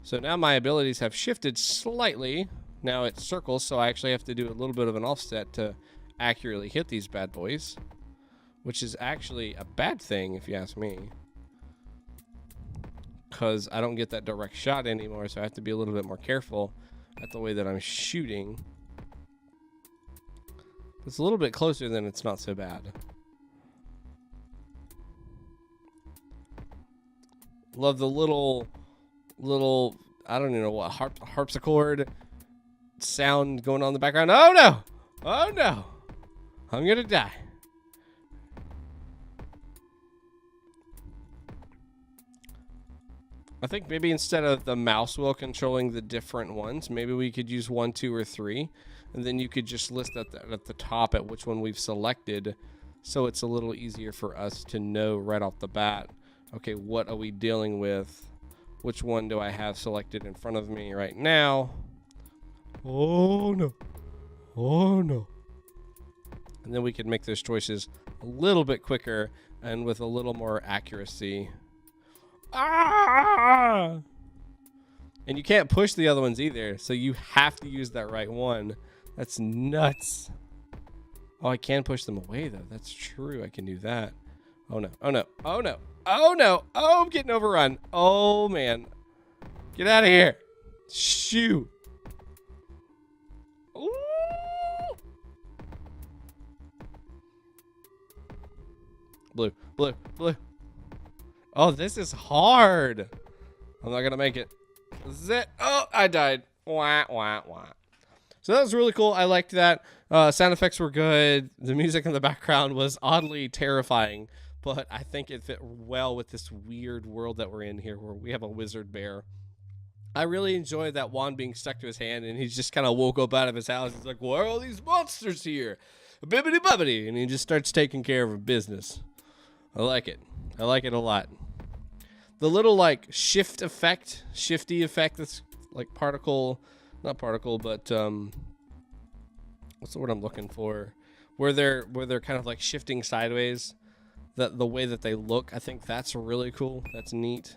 So now my abilities have shifted slightly. Now it circles, so I actually have to do a little bit of an offset to accurately hit these bad boys, which is actually a bad thing if you ask me, because I don't get that direct shot anymore, so I have to be a little bit more careful at the way that I'm shooting. It's a little bit closer, then it's not so bad. Love the little I don't even know what harpsichord sound going on in the background. Oh no! Oh no! I'm gonna die. I think maybe instead of the mouse wheel controlling the different ones, maybe we could use 1, 2, or 3, and then you could just list at the top at which one we've selected, so it's a little easier for us to know right off the bat. Okay, what are we dealing with Which one do I have selected in front of me right now? Oh no. Oh no. And then we can make those choices a little bit quicker and with a little more accuracy. Ah! And you can't push the other ones either, so you have to use that right one. That's nuts. Oh, I can push them away though. That's true. I can do that. Oh no. Oh no. Oh no. Oh no. Oh, I'm getting overrun. Oh man. Get out of here. Shoo. Ooh. Blue. Blue. Blue. Oh, this is hard. I'm not gonna make it. This is it. Oh, I died. Wah, wah, wah. So that was really cool. I liked that. Sound effects were good. The music in the background was oddly terrifying, but I think it fit well with this weird world that we're in here where we have a wizard bear. I really enjoyed that wand being stuck to his hand, and he just kind of woke up out of his house. He's like, why are all these monsters here? Bibbidi bobbidi. And he just starts taking care of business. I like it. I like it a lot. The little like shifty effect that's like not particle, but what's the word I'm looking for? Where they're kind of like shifting sideways. The way that they look, I think that's really cool. That's neat.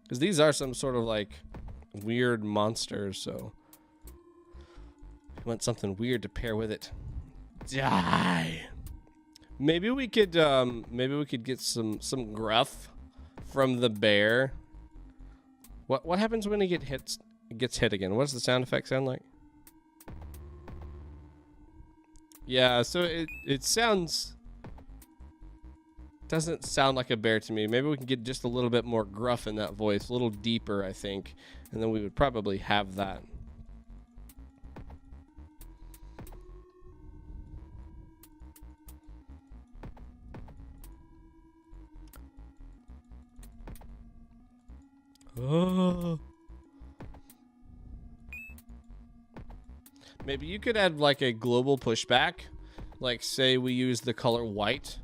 Because these are some sort of like weird monsters, so you want something weird to pair with it. Die. Maybe we could get some gruff from the bear. What happens when he gets hit again? What does the sound effect sound like? Yeah, so it doesn't sound like a bear to me. Maybe we can get just a little bit more gruff in that voice, a little deeper, I think, and then we would probably have that. Oh. Maybe you could add like a global pushback, like say we use the color white,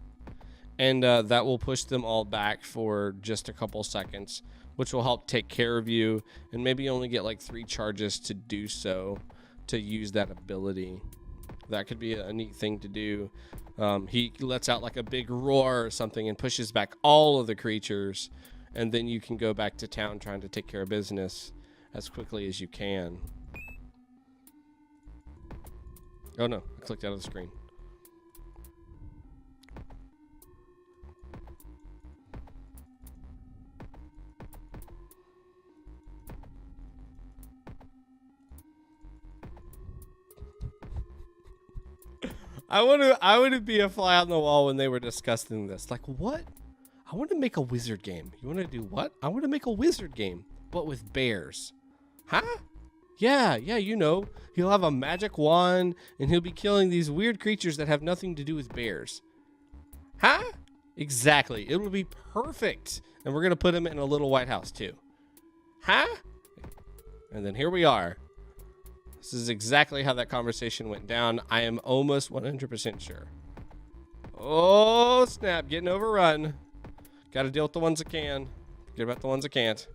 and that will push them all back for just a couple seconds, which will help take care of you, and maybe you only get like 3 charges to do so, to use that ability. That could be a neat thing to do. He lets out like a big roar or something and pushes back all of the creatures, and then you can go back to town trying to take care of business as quickly as you can. Oh no, I clicked out of the screen. I want to be a fly on the wall when they were discussing this. Like, what? I want to make a wizard game. You want to do what? I want to make a wizard game, but with bears. Huh? Yeah, you know. He'll have a magic wand, and he'll be killing these weird creatures that have nothing to do with bears. Huh? Exactly. It will be perfect. And we're going to put him in a little white house, too. Huh? And then here we are. This is exactly how that conversation went down. I am almost 100% sure. Oh, snap. Getting overrun. Got to deal with the ones that can. Forget about the ones that can't.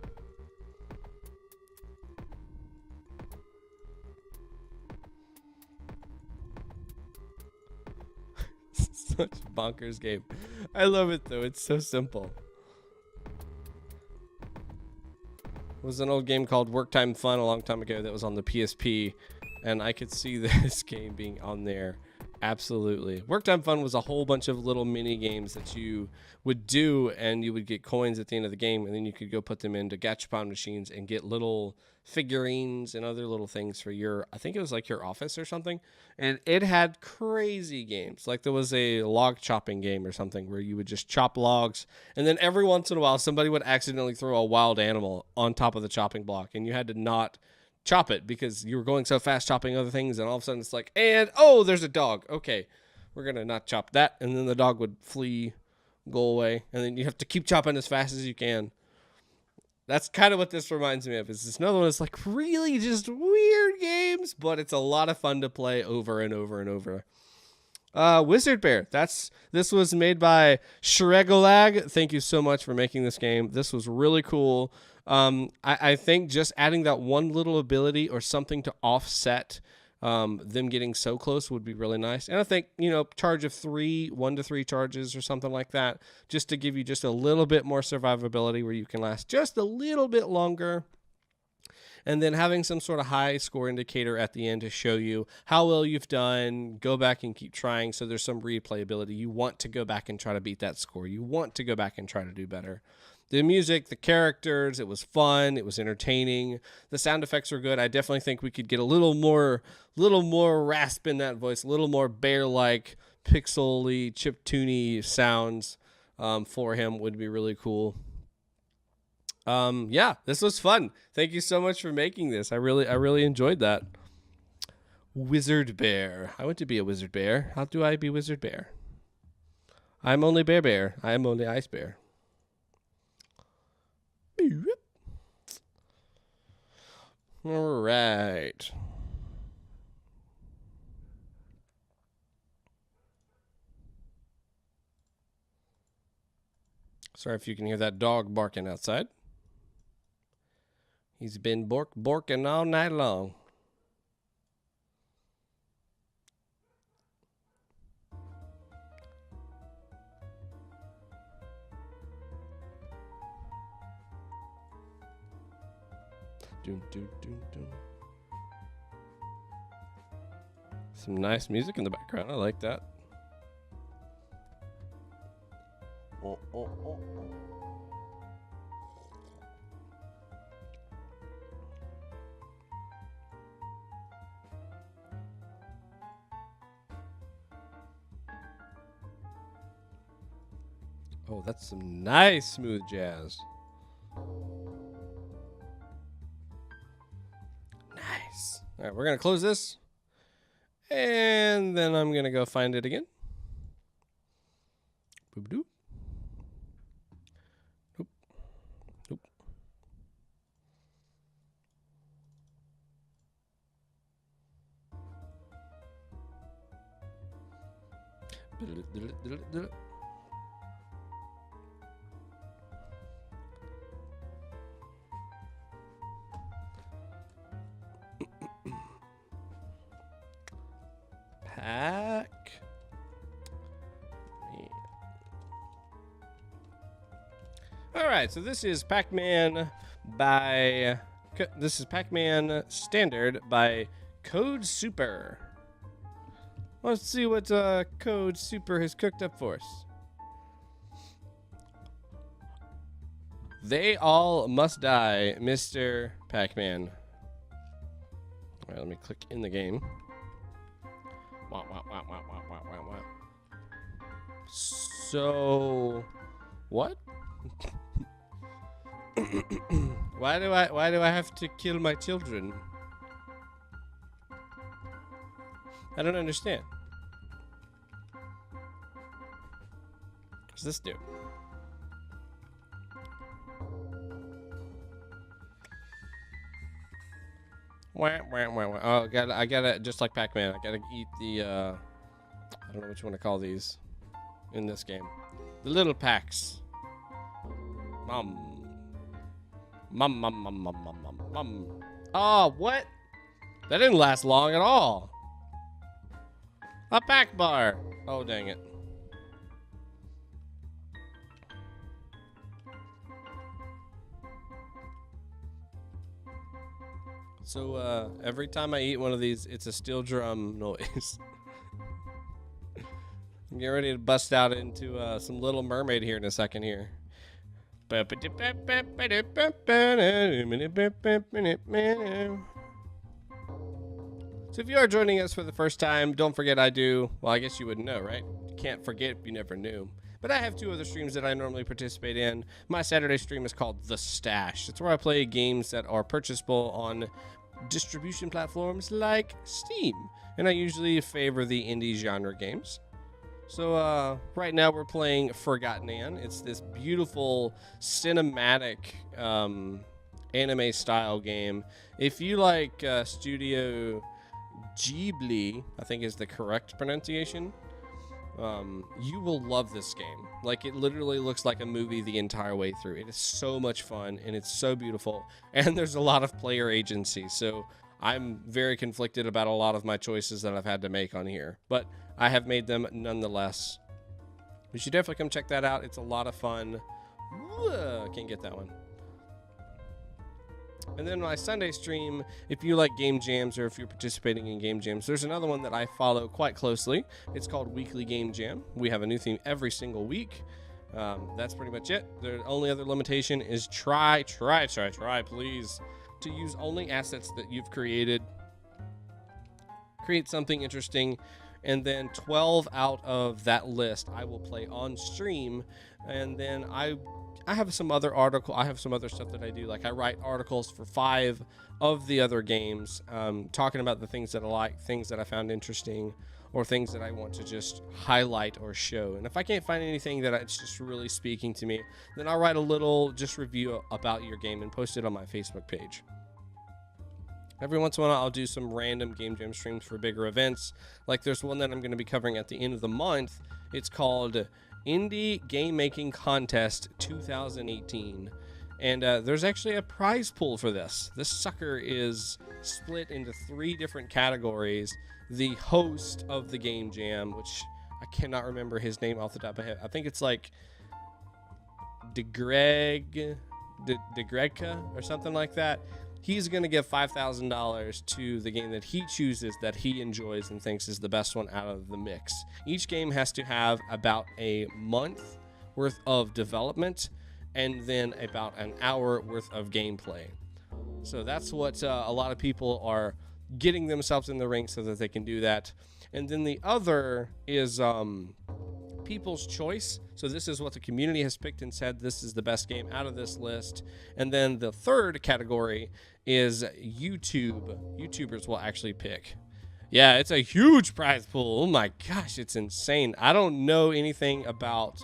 Such a bonkers game. I love it, though. It's so simple. It was an old game called Work Time Fun a long time ago that was on the PSP, and I could see this game being on there. Absolutely. Work Time Fun was a whole bunch of little mini games that you would do, and you would get coins at the end of the game, and then you could go put them into gachapon machines and get little figurines and other little things for your, I think it was like your office or something. And it had crazy games. Like there was a log chopping game or something where you would just chop logs, and then every once in a while somebody would accidentally throw a wild animal on top of the chopping block, and you had to not chop it because you were going so fast chopping other things, and all of a sudden it's like, and oh, there's a dog. Okay, we're gonna not chop that, and then the dog would flee, go away, and then you have to keep chopping as fast as you can. That's kind of what this reminds me of. Is this another one that's like really just weird games, but it's a lot of fun to play over and over and over. Wizard Bear. This was made by Shregolag. Thank you so much for making this game. This was really cool. I think just adding that one little ability or something to offset them getting so close would be really nice. And I think, charge of 1 to 3 charges or something like that, just to give you just a little bit more survivability where you can last just a little bit longer. And then having some sort of high score indicator at the end to show you how well you've done, go back and keep trying. So there's some replayability. You want to go back and try to beat that score. You want to go back and try to do better. The music, the characters, it was fun. It was entertaining. The sound effects were good. I definitely think we could get a little more rasp in that voice, a little more bear-like, pixel-y, chiptune-y sounds for him would be really cool. Yeah, this was fun. Thank you so much for making this. I really enjoyed that. Wizard Bear. I want to be a wizard bear. How do I be wizard bear? I'm only bear. I am only ice bear. All right. Sorry if you can hear that dog barking outside. He's been borking all night long. Doom, doom, doom, doom. Some nice music in the background. I like that. Oh, oh, oh, oh. Oh, that's some nice smooth jazz. Nice. All right, we're going to close this. And then I'm going to go find it again. Boop-doop. Nope. Nope. Pac. All right, so this is Pac-Man Pac-Man Standard by codesuper. Let's see what codesuper has cooked up for us. They all must die, Mr. Pac-Man. All right, let me click in the game. Wow. So, what? Why do I have to kill my children? I don't understand. What's this do? Oh, I gotta just like Pac-Man. I gotta eat the I don't know what you want to call these in this game. The little packs. Mum. Oh, what? That didn't last long at all. A pack bar. Oh, dang it. So, every time I eat one of these, it's a steel drum noise. I'm getting ready to bust out into some Little Mermaid here in a second here. So if you are joining us for the first time, don't forget I guess you wouldn't know, right? You can't forget if you never knew. But I have 2 other streams that I normally participate in. My Saturday stream is called The Stash. It's where I play games that are purchasable on distribution platforms like Steam. And I usually favor the indie genre games. So right now we're playing Forgotten Anne. It's this beautiful cinematic anime style game. If you like Studio Ghibli, I think is the correct pronunciation. You will love this game. Like, it literally looks like a movie the entire way through. It is so much fun, and it's so beautiful, and there's a lot of player agency, so I'm very conflicted about a lot of my choices that I've had to make on here, but I have made them nonetheless. You should definitely come check that out. It's a lot of fun. Can't get that one. And then my Sunday stream, if you like game jams or if you're participating in game jams, there's another one that I follow quite closely. It's called Weekly Game Jam. We have a new theme every single week. That's pretty much it. The only other limitation is try, please, to use only assets that you've created. Create something interesting, and then 12 out of that list I will play on stream, and then I have some other stuff that I do. Like, I write articles for 5 of the other games, talking about the things that I like, things that I found interesting, or things that I want to just highlight or show. And if I can't find anything that it's just really speaking to me, then I'll write a little just review about your game and post it on my Facebook page. Every once in a while, I'll do some random game jam streams for bigger events. Like, there's one that I'm going to be covering at the end of the month. It's called Indie Game Making Contest 2018, and there's actually a prize pool for this. This sucker is split into 3 different categories. The host of the game jam, which I cannot remember his name off the top of my head. I think it's like DeGregka or something like that. He's going to give $5,000 to the game that he chooses, that he enjoys and thinks is the best one out of the mix. Each game has to have about a month worth of development and then about an hour worth of gameplay. So that's what a lot of people are getting themselves in the ring so that they can do that. And then the other is people's choice. So this is what the community has picked and said this is the best game out of this list. And then the third category is YouTubers will actually pick. Yeah, it's a huge prize pool. Oh my gosh, it's insane. I don't know anything about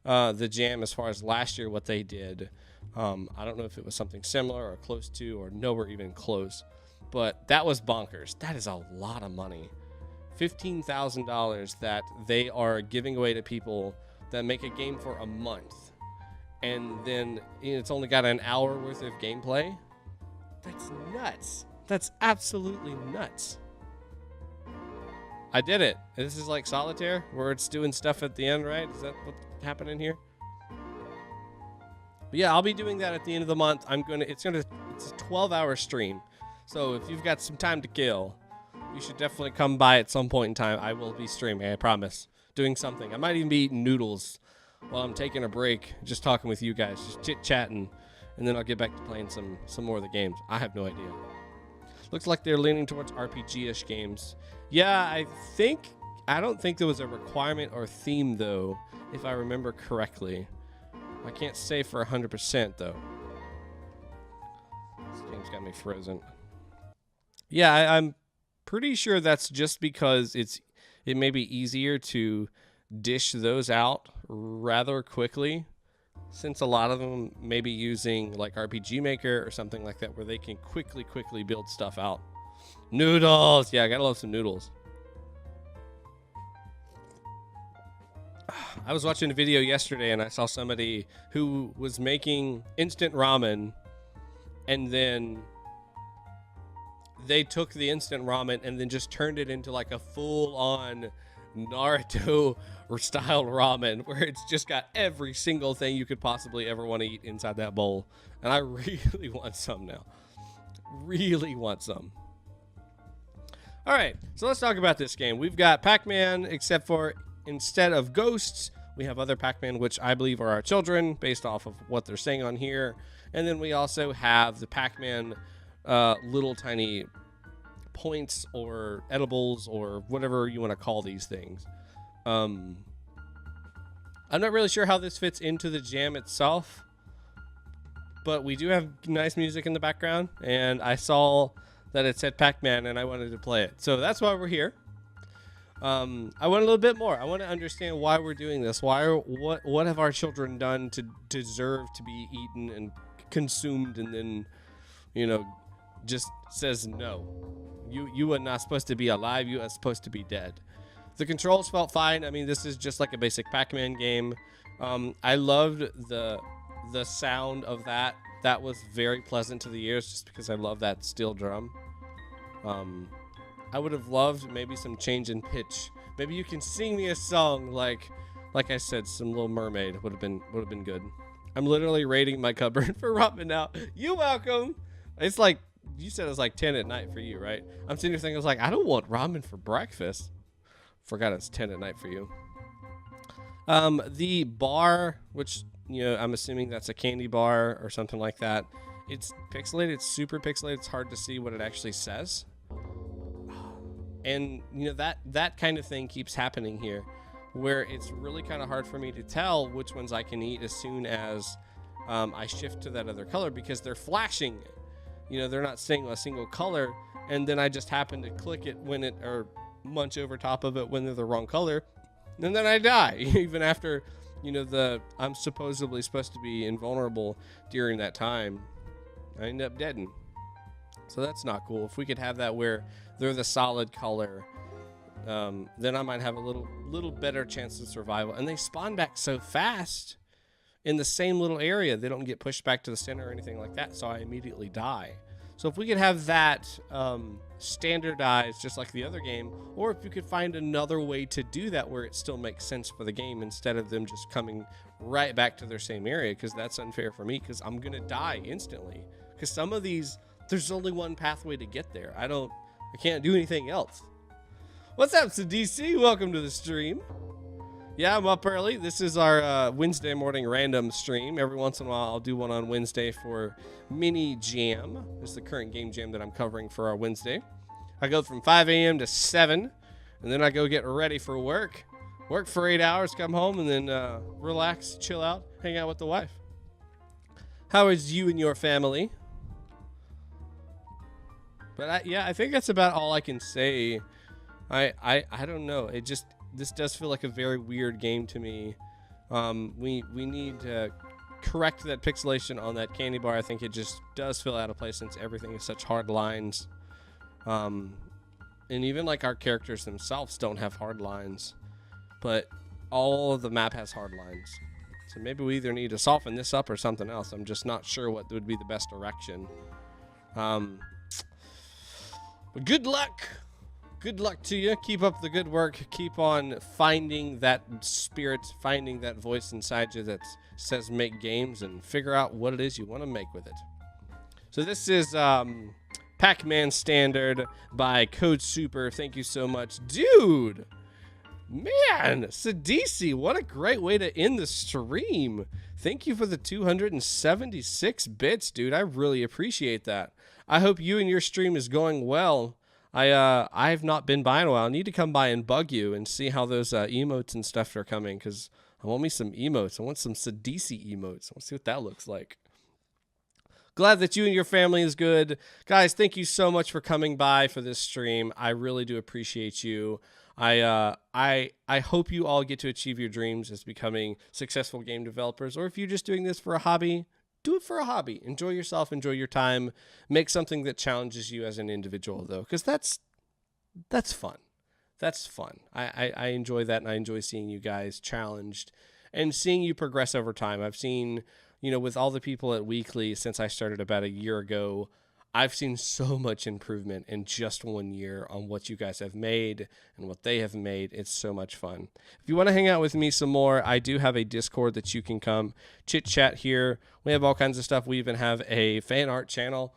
the jam as far as last year, what they did. I don't know if it was something similar or close to or nowhere even close. But that was bonkers. That is a lot of money. $15,000 that they are giving away to people that make a game for a month, and then it's only got an hour worth of gameplay. That's nuts. That's absolutely nuts. I did it. This is like solitaire where it's doing stuff at the end, right? Is that what's happening here? But yeah, I'll be doing that at the end of the month. It's a 12-hour stream. So if you've got some time to kill, you should definitely come by at some point in time. I will be streaming, I promise. Doing something. I might even be eating noodles while I'm taking a break, just talking with you guys, just chit-chatting, and then I'll get back to playing some more of the games. I have no idea. Looks like they're leaning towards RPG-ish games. Yeah, I don't think there was a requirement or theme, though, if I remember correctly. I can't say for 100%, though. This game's got me frozen. Yeah, I'm pretty sure that's just because it may be easier to dish those out rather quickly, since a lot of them may be using like RPG Maker or something like that, where they can quickly build stuff out. Noodles! Yeah, I gotta love some noodles. I was watching a video yesterday and I saw somebody who was making instant ramen, and then they took the instant ramen and then just turned it into like a full-on Naruto style ramen, where it's just got every single thing you could possibly ever want to eat inside that bowl. And I really want some now. Really want some. All right, so let's talk about this game. We've got Pac-Man, except for instead of ghosts, we have other Pac-Man, which I believe are our children, based off of what they're saying on here. And then we also have the Pac-Man little tiny points or edibles or whatever you want to call these things. I'm not really sure how this fits into the jam itself, but we do have nice music in the background, and I saw that it said Pac-Man and I wanted to play it. So that's why we're here. I want a little bit more. I want to understand why we're doing this. What have our children done to deserve to be eaten and consumed, and then, just says no. You are not supposed to be alive. You are supposed to be dead. The controls felt fine. I mean, this is just like a basic Pac-Man game. I loved the sound of that. That was very pleasant to the ears just because I love that steel drum. I would have loved maybe some change in pitch. Maybe you can sing me a song like I said, some Little Mermaid would have been good. I'm literally raiding my cupboard for ramen now. You're welcome. It's like, you said it was like 10 at night for you, right? I'm sitting here thinking, I was like, I don't want ramen for breakfast. Forgot it's 10 at night for you. The bar, which, you know, I'm assuming that's a candy bar or something like that. It's pixelated. It's super pixelated. It's hard to see what it actually says. And, you know, that kind of thing keeps happening here, where it's really kind of hard for me to tell which ones I can eat as soon as I shift to that other color, because they're flashing. You know, they're not saying a single color, and then I just happen to click it when it, or munch over top of it when they're the wrong color, and then I die. Even after, you know, I'm supposedly supposed to be invulnerable during that time, I end up deading. So that's not cool. If we could have that where they're the solid color, then I might have a little better chance of survival. And they spawn back so fast in the same little area. They don't get pushed back to the center or anything like that, so I immediately die. So if we could have that standardized just like the other game, or if you could find another way to do that where it still makes sense for the game instead of them just coming right back to their same area, because that's unfair for me, because I'm going to die instantly. Because some of these, there's only one pathway to get there. I can't do anything else. What's up, DC? Welcome to the stream. Yeah, I'm up early. This is our Wednesday morning random stream. Every once in a while, I'll do one on Wednesday for Mini Jam. This is the current game jam that I'm covering for our Wednesday. I go from 5 a.m. to 7, and then I go get ready for work. Work for 8 hours, come home, and then relax, chill out, hang out with the wife. How is you and your family? But I think that's about all I can say. I don't know. This does feel like a very weird game to me. We need to correct that pixelation on that candy bar. I think it just does feel out of place since everything is such hard lines. And even like our characters themselves don't have hard lines, but all of the map has hard lines. So maybe we either need to soften this up or something else. I'm just not sure what would be the best direction. But good luck. Good luck to you. Keep up the good work. Keep on finding that spirit, finding that voice inside you that says make games, and figure out what it is you want to make with it. So this is Pac-Man Standard by codesuper. Thank you so much. Dude! Man! Sadisi, what a great way to end the stream. Thank you for the 276 bits, dude. I really appreciate that. I hope you and your stream is going well. I've not been by in a while. I need to come by and bug you and see how those emotes and stuff are coming, because I want me some emotes. I want some Sadisi emotes. I want to see what that looks like. Glad that you and your family is good. Guys, thank you so much for coming by for this stream. I really do appreciate you. I hope you all get to achieve your dreams as becoming successful game developers, or if you're just doing this for a hobby, do it for a hobby. Enjoy yourself. Enjoy your time. Make something that challenges you as an individual, though, because that's fun. That's fun. I enjoy that, and I enjoy seeing you guys challenged and seeing you progress over time. I've seen, you know, with all the people at Weekly since I started about a year ago, I've seen so much improvement in just 1 year on what you guys have made and what they have made. It's so much fun. If you want to hang out with me some more, I do have a Discord that you can come chit chat here. We have all kinds of stuff. We even have a fan art channel.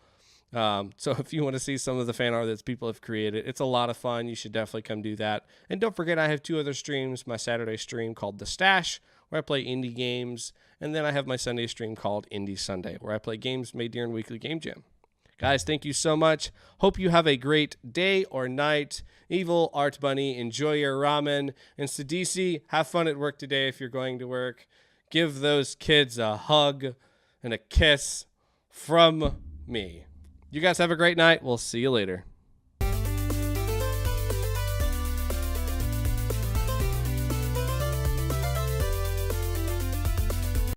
So if you want to see some of the fan art that people have created, it's a lot of fun. You should definitely come do that. And don't forget, I have 2 other streams. My Saturday stream called The Stash, where I play indie games. And then I have my Sunday stream called Indie Sunday, where I play games made during Weekly Game Jam. Guys, thank you so much. Hope you have a great day or night. Evil Art Bunny, enjoy your ramen. And Sadisi, have fun at work today if you're going to work. Give those kids a hug and a kiss from me. You guys have a great night. We'll see you later.